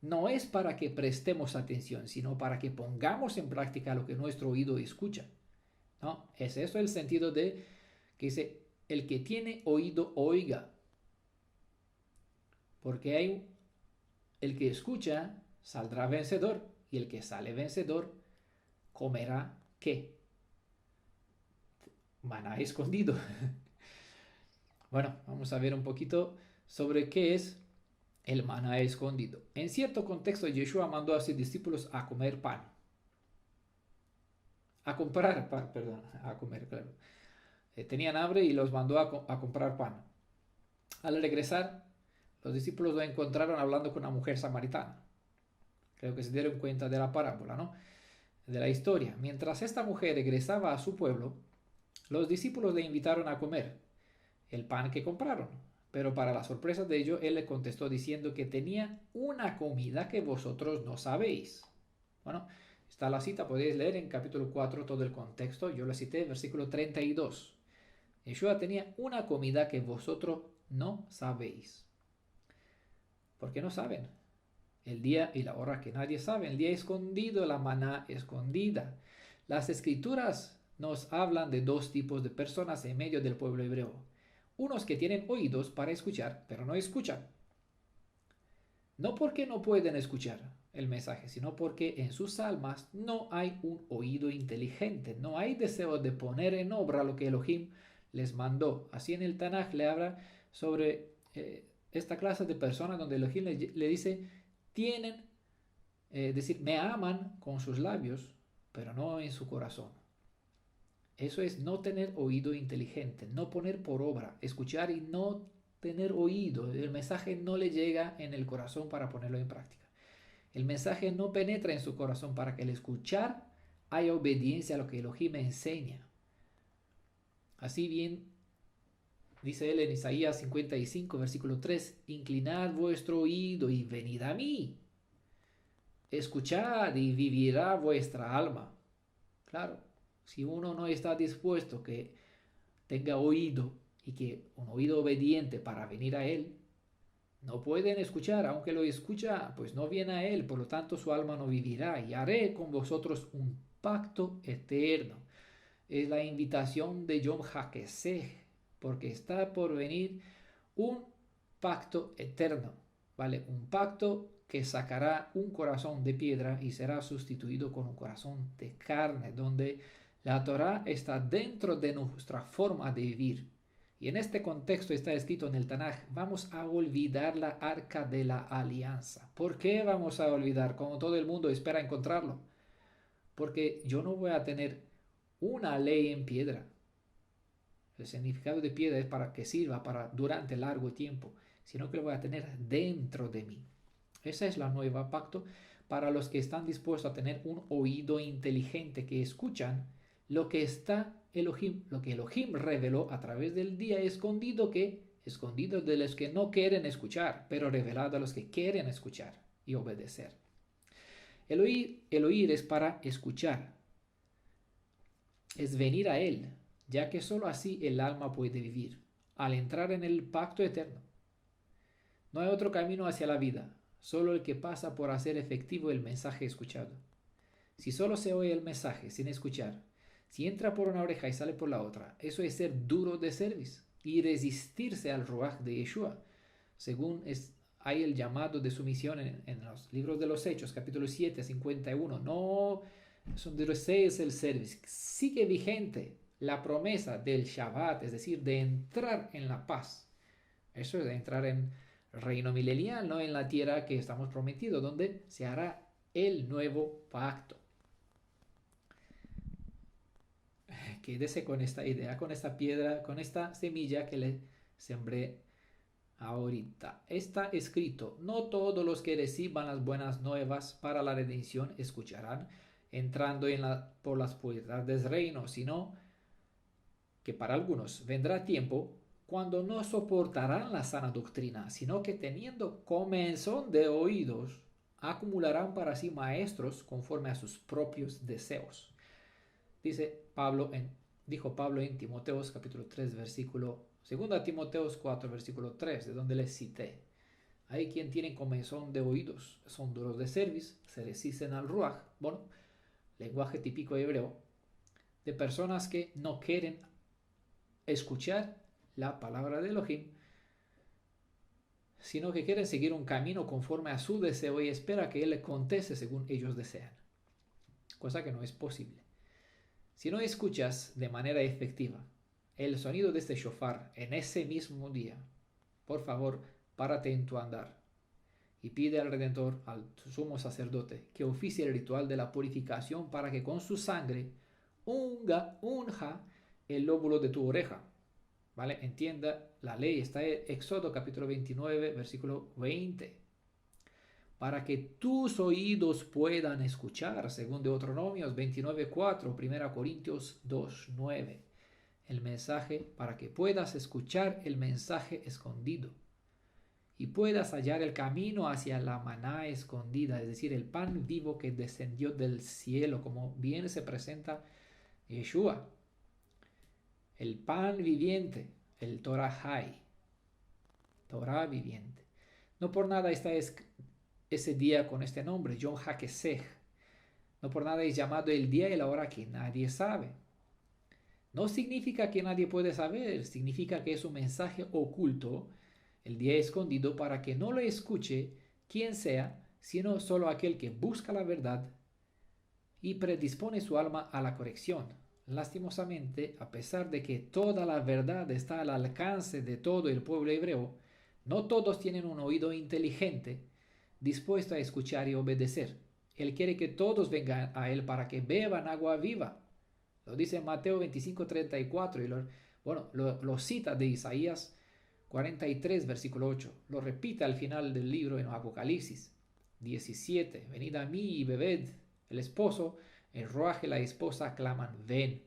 no es para que prestemos atención, sino para que pongamos en práctica lo que nuestro oído escucha. ¿No? Es eso el sentido de que dice, el que tiene oído, oiga. Porque el que escucha saldrá vencedor, y el que sale vencedor comerá ¿qué? Maná escondido. Bueno, vamos a ver un poquito sobre qué es el maná escondido. En cierto contexto, Yeshua mandó a sus discípulos a comer pan. A comprar pan, perdón, a comer, claro. Tenían hambre y los mandó a comprar pan. Al regresar, los discípulos lo encontraron hablando con una mujer samaritana. Creo que se dieron cuenta de la parábola, ¿no? De la historia. Mientras esta mujer regresaba a su pueblo, los discípulos le invitaron a comer el pan que compraron. Pero para la sorpresa de ellos, él le contestó diciendo que tenía una comida que vosotros no sabéis. Bueno, está la cita, podéis leer en capítulo 4 todo el contexto. Yo lo cité, versículo 32. Yeshua tenía una comida que vosotros no sabéis. ¿Por qué no saben? El día y la hora que nadie sabe, el día escondido, la maná escondida. Las escrituras nos hablan de dos tipos de personas en medio del pueblo hebreo. Unos que tienen oídos para escuchar, pero no escuchan. No porque no pueden escuchar el mensaje, sino porque en sus almas no hay un oído inteligente, no hay deseo de poner en obra lo que Elohim les mandó. Así en el Tanaj le habla sobre esta clase de personas donde Elohim le dice, tienen, decir, me aman con sus labios, pero no en su corazón. Eso es no tener oído inteligente, no poner por obra, escuchar y no tener oído. El mensaje no le llega en el corazón para ponerlo en práctica. El mensaje no penetra en su corazón para que al escuchar haya obediencia a lo que Elohim enseña. Así bien, dice él en Isaías 55, versículo 3, inclinad vuestro oído y venid a mí. Escuchad y vivirá vuestra alma. Claro, si uno no está dispuesto que tenga oído y que un oído obediente para venir a él, no pueden escuchar, aunque lo escucha, pues no viene a él, por lo tanto su alma no vivirá. Y haré con vosotros un pacto eterno. Es la invitación de Yom HaKesed, porque está por venir un pacto eterno, ¿vale? Un pacto que sacará un corazón de piedra y será sustituido con un corazón de carne, donde la Torah está dentro de nuestra forma de vivir. Y en este contexto está escrito en el Tanaj, vamos a olvidar la arca de la alianza. ¿Por qué vamos a olvidar? Como todo el mundo espera encontrarlo. Porque yo no voy a tener una ley en piedra. El significado de piedra es para que sirva para durante largo tiempo, sino que lo voy a tener dentro de mí. Esa es la nueva pacto para los que están dispuestos a tener un oído inteligente, que escuchan lo que lo que Elohim reveló a través del día escondido, escondido de los que no quieren escuchar, pero revelado a los que quieren escuchar y obedecer. El oír es para escuchar, es venir a Él, ya que sólo así el alma puede vivir, al entrar en el pacto eterno. No hay otro camino hacia la vida, solo el que pasa por hacer efectivo el mensaje escuchado. Si solo se oye el mensaje sin escuchar, si entra por una oreja y sale por la otra, eso es ser duro de cerviz y resistirse al ruaj de Yeshua, según hay el llamado de sumisión en los libros de los Hechos, capítulo 7, 51. No endureces el cerviz. Sigue vigente la promesa del Shabbat, es decir, de entrar en la paz. Eso es de entrar en el reino milenial, no en la tierra que estamos prometidos, donde se hará el nuevo pacto. Quédese con esta idea, con esta piedra, con esta semilla que le sembré ahorita. Está escrito: no todos los que reciban las buenas nuevas para la redención escucharán entrando por las puertas del reino, sino que para algunos vendrá tiempo cuando no soportarán la sana doctrina, sino que teniendo comezón de oídos, acumularán para sí maestros conforme a sus propios deseos. Dijo Pablo en Timoteos capítulo 3 versículo 2 Timoteos 4 versículo 3, de donde les cité. Hay quien tiene comezón de oídos, son duros de cerviz, se resisten al ruaj, bueno, lenguaje típico hebreo, de personas que no quieren escuchar la palabra de Elohim, sino que quieren seguir un camino conforme a su deseo y espera que Él le conteste según ellos desean, cosa que no es posible. Si no escuchas de manera efectiva el sonido de este shofar en ese mismo día, por favor, párate en tu andar y pide al Redentor, al sumo sacerdote, que oficie el ritual de la purificación para que con su sangre unja el lóbulo de tu oreja. ¿Vale? Entienda, la ley está en Éxodo capítulo 29, versículo 20. Para que tus oídos puedan escuchar, según Deuteronomios 29:4, 1 Corintios 2:9. El mensaje, para que puedas escuchar el mensaje escondido y puedas hallar el camino hacia la maná escondida, es decir, el pan vivo que descendió del cielo, como bien se presenta Yeshua. El pan viviente, el Torah Hay, Torah viviente. No por nada está ese día con este nombre, Yom HaKesech. No por nada es llamado el día y la hora que nadie sabe. No significa que nadie puede saber, significa que es un mensaje oculto, el día escondido, para que no lo escuche quien sea, sino solo aquel que busca la verdad y predispone su alma a la corrección. Lastimosamente, a pesar de que toda la verdad está al alcance de todo el pueblo hebreo, no todos tienen un oído inteligente dispuesto a escuchar y obedecer. Él quiere que todos vengan a Él para que beban agua viva. Lo dice en Mateo 25:34 y lo cita de Isaías 43, versículo 8. Lo repite al final del libro en Apocalipsis 17. Venid a mí y bebed. El esposo, el ruaj y la esposa claman, ven.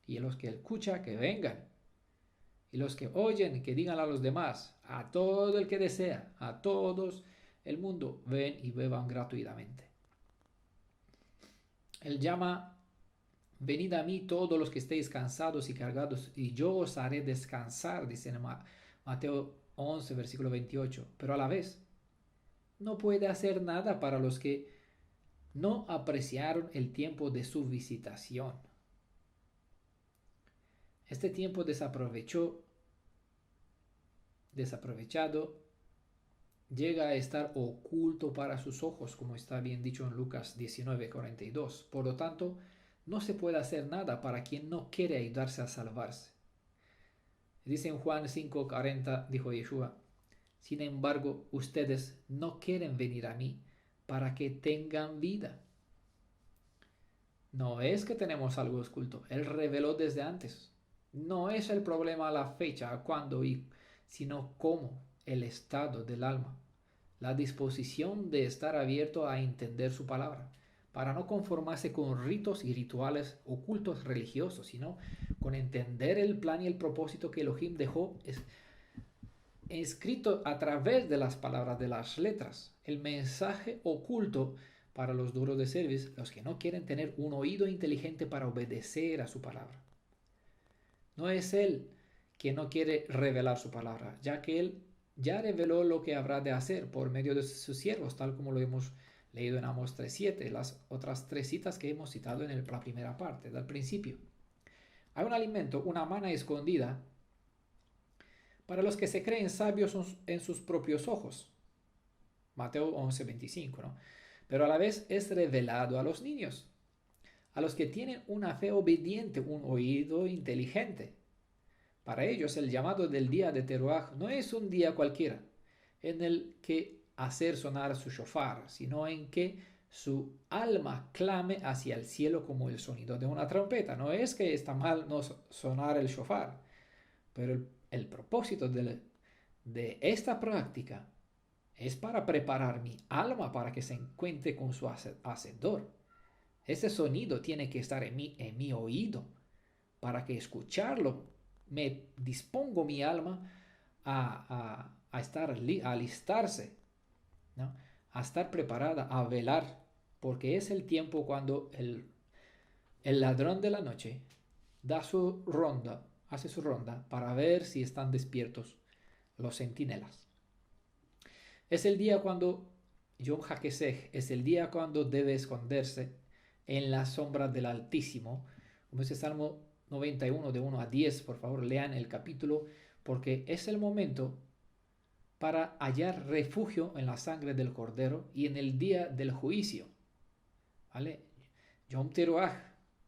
Y los que escuchan, que vengan. Y los que oyen, que digan a los demás, a todo el que desea, a todos el mundo, ven y beban gratuitamente. Él llama: venid a mí todos los que estéis cansados y cargados, y yo os haré descansar, dice en Mateo 11, versículo 28. Pero a la vez, no puede hacer nada para los que no apreciaron el tiempo de su visitación. Este tiempo desaprovechado llega a estar oculto para sus ojos, como está bien dicho en Lucas 19:42. Por lo tanto, no se puede hacer nada para quien no quiere ayudarse a salvarse. Dice en Juan 5:40, dijo Yeshua: sin embargo, ustedes no quieren venir a mí para que tengan vida. No es que tenemos algo oculto, Él reveló desde antes. No es el problema la fecha, cuándo y, sino cómo, el estado del alma, la disposición de estar abierto a entender su palabra, para no conformarse con ritos y rituales ocultos religiosos, sino con entender el plan y el propósito que Elohim dejó escrito a través de las palabras de las letras, el mensaje oculto para los duros de cerviz, los que no quieren tener un oído inteligente para obedecer a su palabra. No es él quien no quiere revelar su palabra, ya que él ya reveló lo que habrá de hacer por medio de sus siervos, tal como lo hemos leído en Amos 3.7, las otras tres citas que hemos citado en la primera parte, del principio. Hay un alimento, una mana escondida, para los que se creen sabios en sus propios ojos. Mateo 11:25, ¿no? Pero a la vez es revelado a los niños, a los que tienen una fe obediente, un oído inteligente. Para ellos el llamado del día de Teruaj no es un día cualquiera en el que hacer sonar su shofar, sino en que su alma clame hacia el cielo como el sonido de una trompeta. No es que está mal no sonar el shofar, pero el propósito de esta práctica es para preparar mi alma para que se encuentre con su hacedor. Ese sonido tiene que estar en mi oído para que escucharlo me dispongo mi alma a alistarse, ¿no? A estar preparada, a velar, porque es el tiempo cuando el ladrón de la noche da su ronda, hace su ronda para ver si están despiertos los centinelas. Es el día cuando Yom HaKesech, es el día cuando debe esconderse en la sombra del Altísimo, como dice Salmo 91 de 1 a 10, por favor lean el capítulo, porque es el momento para hallar refugio en la sangre del Cordero y en el día del juicio. ¿Vale? Yom Teruaj,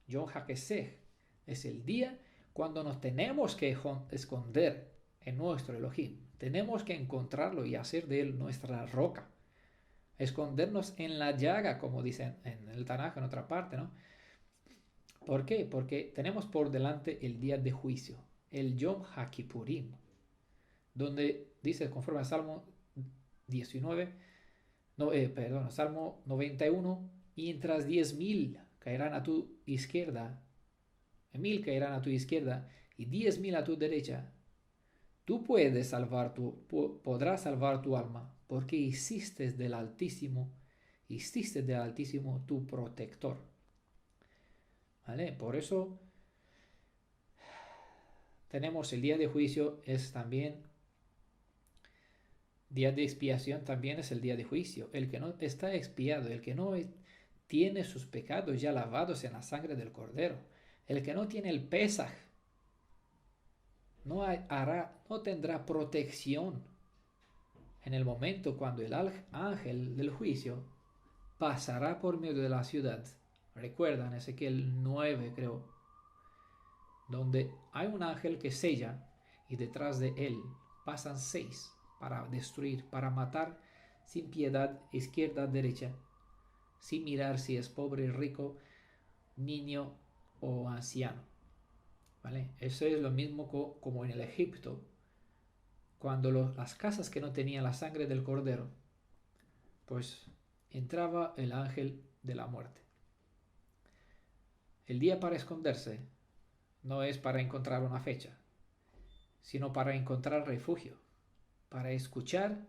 Yom HaKesech, es el día cuando nos tenemos que esconder en nuestro Elohim. Tenemos que encontrarlo y hacer de él nuestra roca. Escondernos en la llaga, como dicen en el Tanaj, en otra parte, ¿no? ¿Por qué? Porque tenemos por delante el día de juicio, el Yom HaKippurim, donde dice, conforme al Salmo 19, Salmo 91, mientras 10.000 caerán a tu izquierda, 1.000 caerán a tu izquierda y 10.000 a tu derecha, tú podrás salvar tu alma, porque hiciste del Altísimo tu protector. ¿Vale? Por eso tenemos el día de juicio, es también día de expiación, también es el día de juicio. El que no está expiado, el que no tiene sus pecados ya lavados en la sangre del Cordero, el que no tiene el Pesaj, no tendrá protección en el momento cuando el ángel del juicio pasará por medio de la ciudad. Recuerdan Ezequiel 9, creo, donde hay un ángel que sella y detrás de él pasan 6 para destruir, para matar sin piedad, izquierda, derecha, sin mirar si es pobre, rico, niño o anciano. ¿Vale? Eso es lo mismo como en el Egipto, cuando las casas que no tenían la sangre del cordero, pues entraba el ángel de la muerte. El día para esconderse no es para encontrar una fecha, sino para encontrar refugio, para escuchar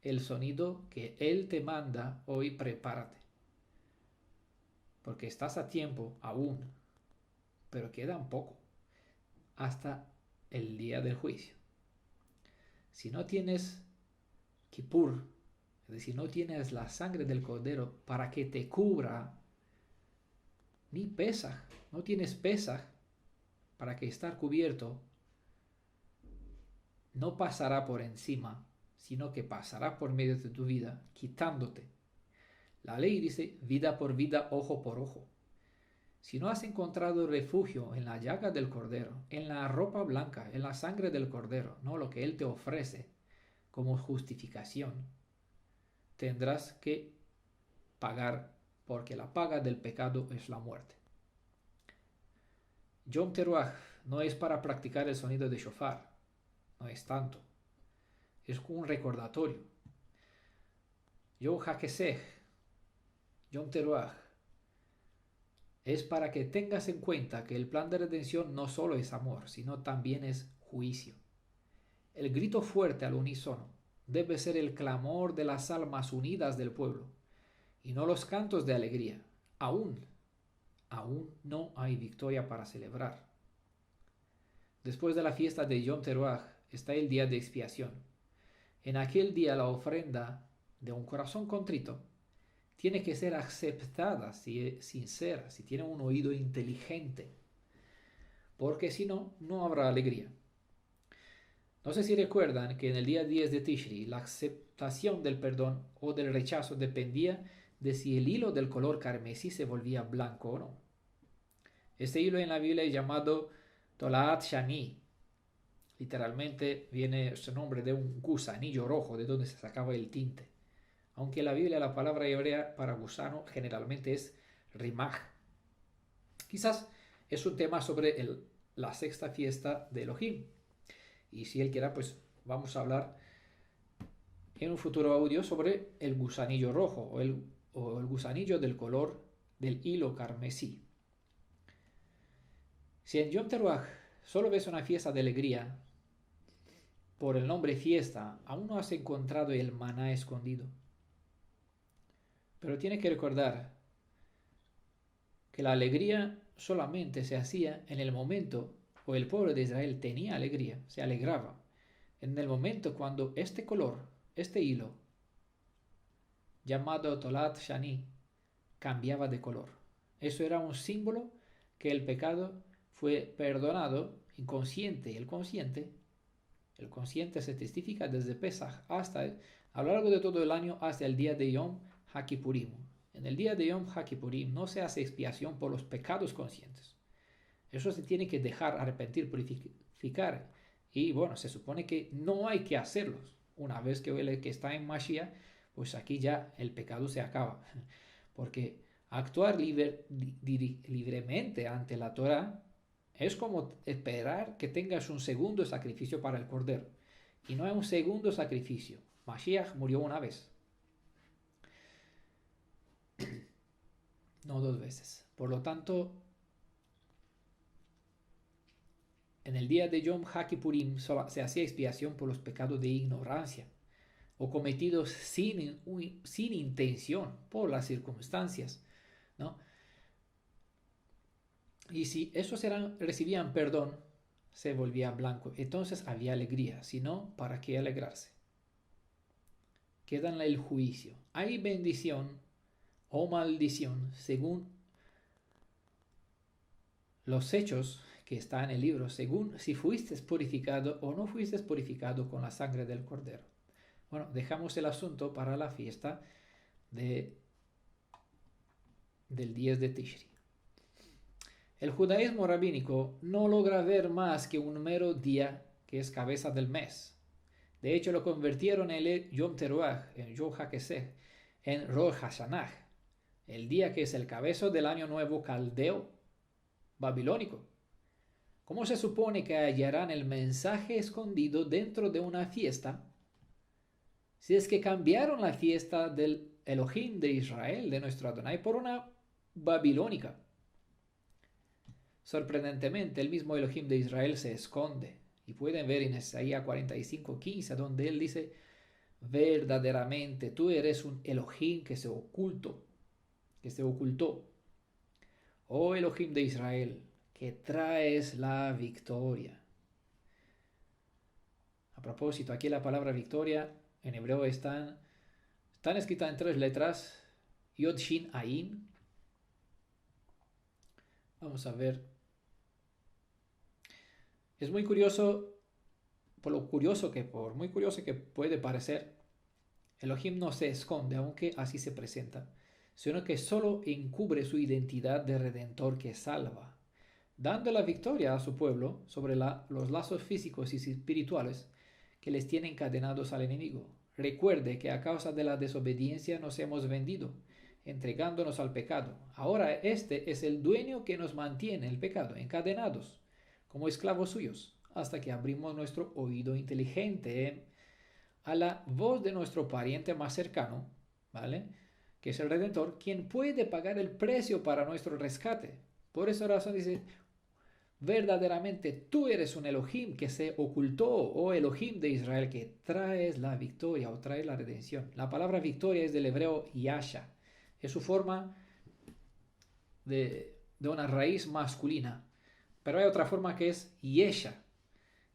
el sonido que Él te manda hoy, prepárate. Porque estás a tiempo aún, pero queda un poco hasta el día del juicio. Si no tienes Kippur, es decir, no tienes la sangre del Cordero para que te cubra, ni Pesaj, no tienes Pesaj para que estar cubierto, no pasará por encima, sino que pasará por medio de tu vida, quitándote. La ley dice vida por vida, ojo por ojo. Si no has encontrado refugio en la llaga del Cordero, en la ropa blanca, en la sangre del Cordero, no lo que Él te ofrece como justificación, tendrás que pagar, porque la paga del pecado es la muerte. Yom Teruaj, no es para practicar el sonido de shofar, no es tanto. Es un recordatorio. Yom HaKesech, Yom Teruah, es para que tengas en cuenta que el plan de redención no solo es amor, sino también es juicio. El grito fuerte al unísono debe ser el clamor de las almas unidas del pueblo, y no los cantos de alegría. Aún no hay victoria para celebrar. Después de la fiesta de Yom Teruah está el día de expiación. En aquel día la ofrenda de un corazón contrito tiene que ser aceptada si es sincera, si tiene un oído inteligente, porque si no, no habrá alegría. No sé si recuerdan que en el día 10 de Tishri la aceptación del perdón o del rechazo dependía de si el hilo del color carmesí se volvía blanco o no. Este hilo en la Biblia es llamado Tolaat Shani. Literalmente viene su nombre de un gusanillo rojo de donde se sacaba el tinte. Aunque en la Biblia la palabra hebrea para gusano generalmente es rimaj. Quizás es un tema sobre la sexta fiesta de Elohim. Y si él quiera, pues vamos a hablar en un futuro audio sobre el gusanillo rojo o el gusanillo del color del hilo carmesí. Si en Yom Teruah solo ves una fiesta de alegría, por el nombre fiesta, aún no has encontrado el maná escondido. Pero tiene que recordar que la alegría solamente se hacía en el momento, o el pueblo de Israel tenía alegría, se alegraba, en el momento cuando este color, este hilo, llamado Tolat Shani, cambiaba de color. Eso era un símbolo que el pecado fue perdonado inconsciente. El consciente se testifica desde Pesach hasta a lo largo de todo el año hasta el día de Yom HaKippurim. En el día de Yom HaKippurim no se hace expiación por los pecados conscientes. Eso se tiene que dejar arrepentir, purificar. Y bueno, se supone que no hay que hacerlos. Una vez que el que está en Mashiach, pues aquí ya el pecado se acaba. Porque actuar libremente ante la Torah es como esperar que tengas un segundo sacrificio para el Cordero. Y no hay un segundo sacrificio. Mashiach murió una vez. No dos veces. Por lo tanto, en el día de Yom HaKippurim se hacía expiación por los pecados de ignorancia o cometidos sin intención por las circunstancias, ¿no? Y si esos recibían perdón, se volvía blanco. Entonces había alegría. Si no, ¿para qué alegrarse? Queda en el juicio. Hay bendición o maldición según los hechos que está en el libro, según si fuiste purificado o no fuiste purificado con la sangre del Cordero. Bueno, dejamos el asunto para la fiesta del 10 de Tishri. El judaísmo rabínico no logra ver más que un mero día que es cabeza del mes. De hecho, lo convirtieron en el Yom Teruah, en Yom HaKesech, en Rosh Hashanah, el día que es el cabeza del año nuevo caldeo babilónico. ¿Cómo se supone que hallarán el mensaje escondido dentro de una fiesta si es que cambiaron la fiesta del Elohim de Israel, de nuestro Adonai, por una babilónica? Sorprendentemente, el mismo Elohim de Israel se esconde. Y pueden ver en Isaías 45:15, donde él dice, verdaderamente tú eres un Elohim que se ocultó. Oh Elohim de Israel, que traes la victoria. A propósito, aquí la palabra victoria en hebreo están escritas en 3 letras, Yod Shin Ain. Vamos a ver. Es muy curioso, por muy curioso que puede parecer, Elohim no se esconde, aunque así se presenta, sino que solo encubre su identidad de redentor que salva, dando la victoria a su pueblo sobre los lazos físicos y espirituales que les tienen encadenados al enemigo. Recuerde que a causa de la desobediencia nos hemos vendido, entregándonos al pecado. Ahora este es el dueño que nos mantiene el pecado, encadenados. como esclavos suyos, hasta que abrimos nuestro oído inteligente a la voz de nuestro pariente más cercano, ¿vale? Que es el Redentor, quien puede pagar el precio para nuestro rescate. Por esa razón dice, verdaderamente tú eres un Elohim que se ocultó, oh Elohim de Israel, que traes la victoria o traes la redención. La palabra victoria es del hebreo yasha, es su forma de una raíz masculina, pero hay otra forma que es yesha.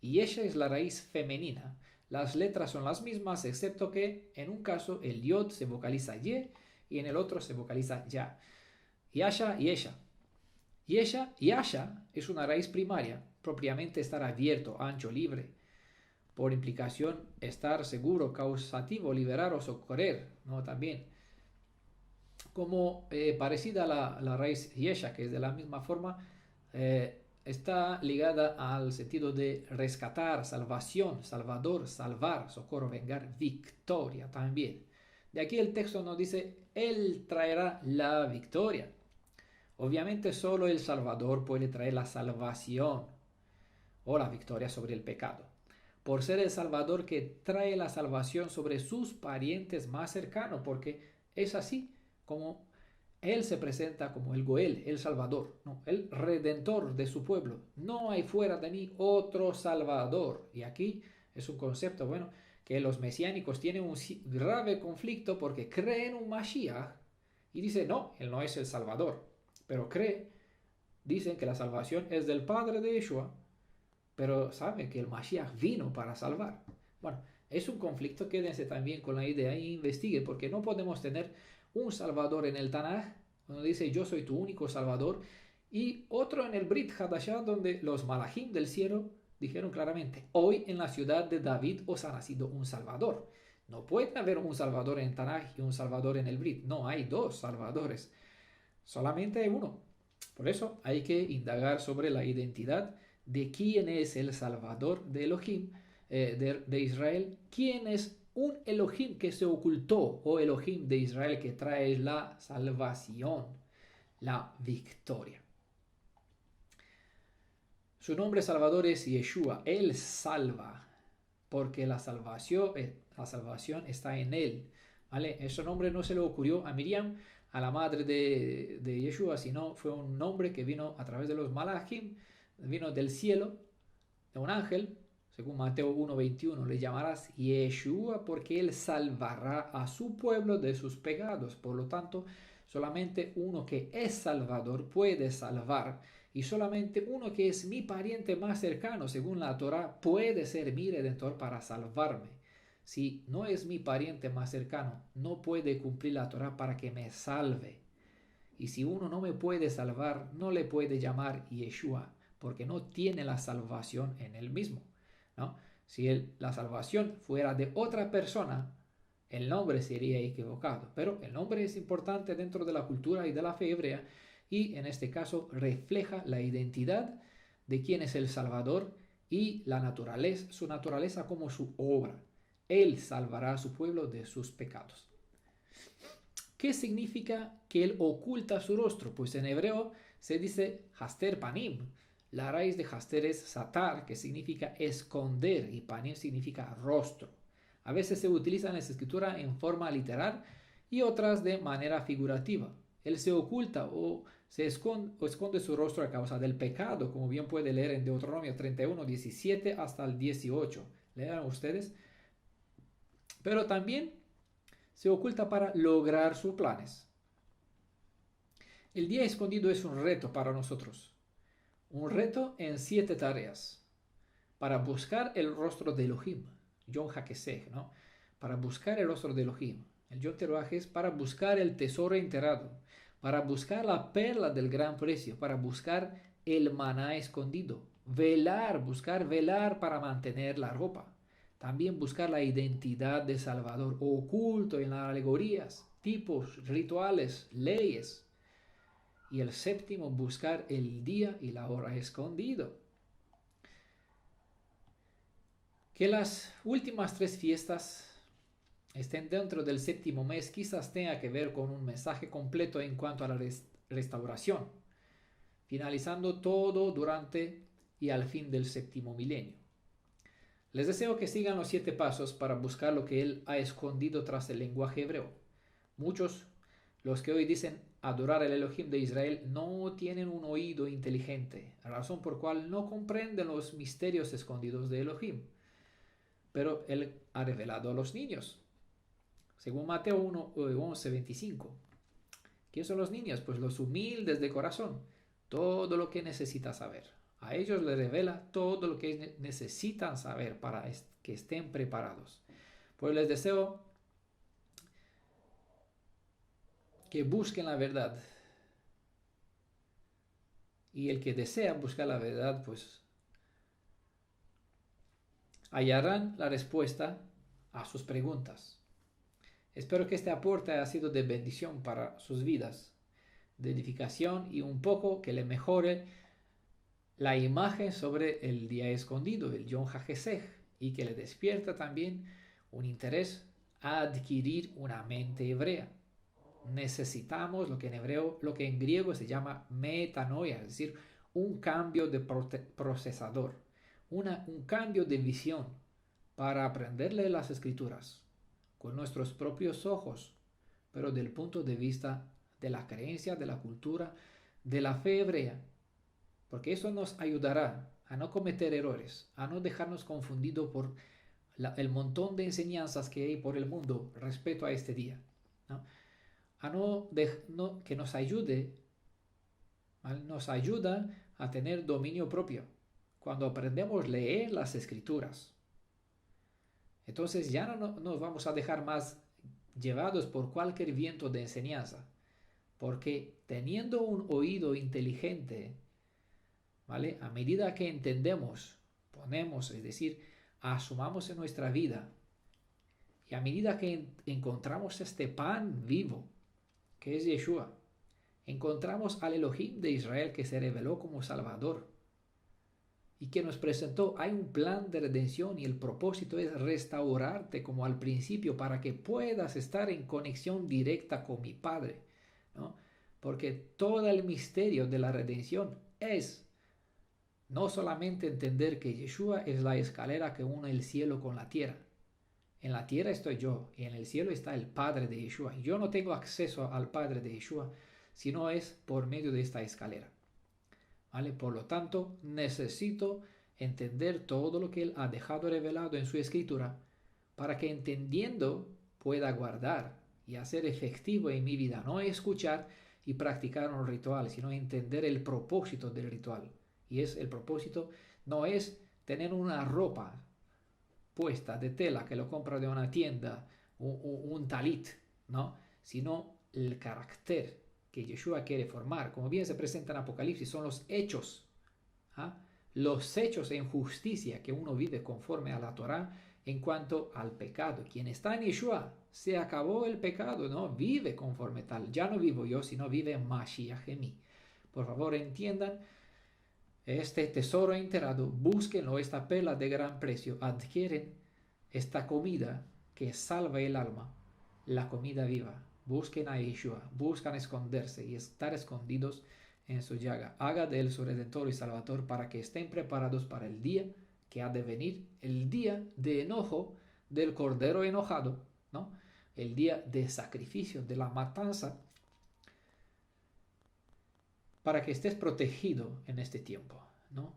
Yesha es la raíz femenina. Las letras son las mismas, excepto que en un caso el yod se vocaliza ye y en el otro se vocaliza ya. Yasha, yesha. Yesha, yasha es una raíz primaria, propiamente estar abierto, ancho, libre. Por implicación, estar seguro, causativo, liberar o socorrer, ¿no? También. Como parecida a la raíz yesha, que es de la misma forma, está ligada al sentido de rescatar, salvación, salvador, salvar, socorro, vengar, victoria también. De aquí el texto nos dice, Él traerá la victoria. Obviamente solo el Salvador puede traer la salvación o la victoria sobre el pecado. Por ser el Salvador que trae la salvación sobre sus parientes más cercanos, porque es así como Él se presenta como el Goel, el Salvador, ¿no? El Redentor de su pueblo. No hay fuera de mí otro Salvador. Y aquí es un concepto, bueno, que los mesiánicos tienen un grave conflicto porque creen un Mashiach y dicen, no, Él no es el Salvador, pero dicen que la salvación es del Padre de Yeshua, pero saben que el Mashiach vino para salvar. Bueno, es un conflicto, quédense también con la idea e investigue, porque no podemos tener un Salvador en el Tanaj, donde dice yo soy tu único Salvador, y otro en el Brit Hadashah, donde los Malachim del cielo dijeron claramente, hoy en la ciudad de David os ha nacido un Salvador. No puede haber un Salvador en Tanaj y un Salvador en el Brit, no hay dos Salvadores, solamente hay uno. Por eso hay que indagar sobre la identidad de quién es el Salvador de Elohim, de Israel, quién es un Elohim que se ocultó, o Elohim de Israel que trae la salvación, la victoria. Su nombre Salvador es Yeshua, Él salva, porque la salvación está en Él. ¿Vale? Ese nombre no se le ocurrió a Miriam, a la madre de Yeshua, sino fue un nombre que vino a través de los Malachim, vino del cielo, de un ángel. Según Mateo 1:21, le llamarás Yeshua porque él salvará a su pueblo de sus pecados. Por lo tanto, solamente uno que es salvador puede salvar. Y solamente uno que es mi pariente más cercano, según la Torah, puede ser mi redentor para salvarme. Si no es mi pariente más cercano, no puede cumplir la Torah para que me salve. Y si uno no me puede salvar, no le puede llamar Yeshua, porque no tiene la salvación en él mismo, ¿no? Si la salvación fuera de otra persona, el nombre sería equivocado. Pero el nombre es importante dentro de la cultura y de la fe hebrea, y en este caso refleja la identidad de quién es el Salvador y su naturaleza como su obra. Él salvará a su pueblo de sus pecados. ¿Qué significa que él oculta su rostro? Pues en hebreo se dice haster panim. La raíz de haster es satar, que significa esconder, y panim significa rostro. A veces se utiliza en la escritura en forma literal y otras de manera figurativa. Él se oculta o esconde su rostro a causa del pecado, como bien puede leer en Deuteronomio 31, 17 hasta el 18. Lean ustedes. Pero también se oculta para lograr sus planes. El día escondido es un reto para nosotros. Un reto en 7 tareas. Para buscar el rostro de Elohim. Yom HaKesed, ¿no? Para buscar el rostro de Elohim. El Yom Teruah es para buscar el tesoro enterrado. Para buscar la perla del gran precio. Para buscar el maná escondido. Buscar velar para mantener la ropa. También buscar la identidad de Salvador oculto en las alegorías, tipos, rituales, leyes. Y el séptimo, buscar el día y la hora escondido. Que las últimas 3 fiestas estén dentro del séptimo mes quizás tenga que ver con un mensaje completo en cuanto a la restauración, finalizando todo durante y al fin del séptimo milenio. Les deseo que sigan los 7 pasos para buscar lo que Él ha escondido tras el lenguaje hebreo. Muchos, los que hoy dicen adorar al Elohim de Israel, no tienen un oído inteligente, razón por cual no comprenden los misterios escondidos de Elohim. Pero Él ha revelado a los niños. Según Mateo 11:25. ¿Quiénes son los niños? Pues los humildes de corazón. Todo lo que necesitas saber. A ellos les revela todo lo que necesitan saber para que estén preparados. Pues les deseo que busquen la verdad. Y el que desea buscar la verdad, pues hallarán la respuesta a sus preguntas. Espero que este aporte haya sido de bendición para sus vidas, de edificación y un poco que le mejore la imagen sobre el día escondido, el Yom HaKesech, y que le despierta también un interés a adquirir una mente hebrea. Necesitamos lo que en griego se llama metanoia, es decir, un cambio de procesador, un cambio de visión para aprenderle las escrituras con nuestros propios ojos, pero del punto de vista de la creencia, de la cultura, de la fe hebrea, porque eso nos ayudará a no cometer errores, a no dejarnos confundidos por el montón de enseñanzas que hay por el mundo respecto a este día, ¿no? Que nos ayude, ¿vale? Nos ayuda a tener dominio propio cuando aprendemos a leer las escrituras. Entonces ya no nos vamos a dejar más llevados por cualquier viento de enseñanza, porque teniendo un oído inteligente, ¿vale? A medida que entendemos, ponemos, es decir, asumamos en nuestra vida, y a medida que encontramos este pan vivo, que es Yeshua, encontramos al Elohim de Israel que se reveló como Salvador y que nos presentó, hay un plan de redención y el propósito es restaurarte como al principio para que puedas estar en conexión directa con mi Padre, ¿no? Porque todo el misterio de la redención es no solamente entender que Yeshua es la escalera que une el cielo con la tierra. En la tierra estoy yo y en el cielo está el Padre de Yeshua. Yo no tengo acceso al Padre de Yeshua, sino es por medio de esta escalera. ¿Vale? Por lo tanto, necesito entender todo lo que Él ha dejado revelado en su escritura para que entendiendo pueda guardar y hacer efectivo en mi vida. No escuchar y practicar un ritual, sino entender el propósito del ritual. Y el propósito no es tener una ropa puesta de tela que lo compra de una tienda, un talit, ¿no? Sino el carácter que Yeshua quiere formar, como bien se presenta en Apocalipsis, son los hechos, ¿ah? Los hechos en justicia que uno vive conforme a la Torá en cuanto al pecado. Quien está en Yeshua, se acabó el pecado, ¿no? Vive conforme tal. Ya no vivo yo, sino vive Mashiach en mí. Por favor, entiendan este tesoro enterrado, búsquenlo, esta perla de gran precio, adquieren esta comida que salva el alma, la comida viva. Busquen a Yeshua, buscan esconderse y estar escondidos en su llaga. Haga de él su redentor y salvador para que estén preparados para el día que ha de venir, el día de enojo del cordero enojado, ¿no? El día de sacrificio, de la matanza, para que estés protegido en este tiempo, ¿no?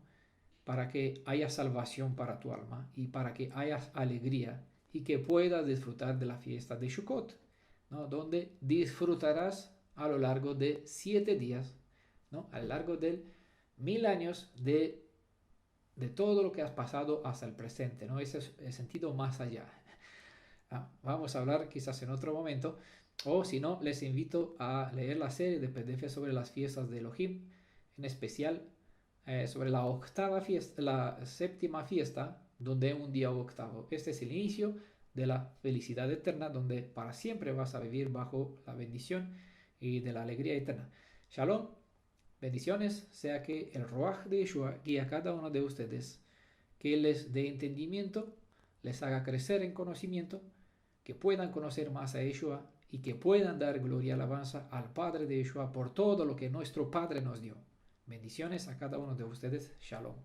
Para que haya salvación para tu alma y para que haya alegría y que puedas disfrutar de la fiesta de Sukkot, ¿no? Donde disfrutarás a lo largo de 7 días, ¿no? A lo largo de 1000 años de todo lo que has pasado hasta el presente, ¿no? Ese es el sentido más allá. Vamos a hablar quizás en otro momento, o si no, les invito a leer la serie de PDF sobre las fiestas de Elohim, en especial sobre la octava fiesta, la séptima fiesta, donde un día octavo. Este es el inicio de la felicidad eterna, donde para siempre vas a vivir bajo la bendición y de la alegría eterna. Shalom, bendiciones, sea que el Ruach de Yeshua guíe a cada uno de ustedes, que les dé entendimiento, les haga crecer en conocimiento, que puedan conocer más a Yeshua y que puedan dar gloria y alabanza al Padre de Yeshua por todo lo que nuestro Padre nos dio. Bendiciones a cada uno de ustedes. Shalom.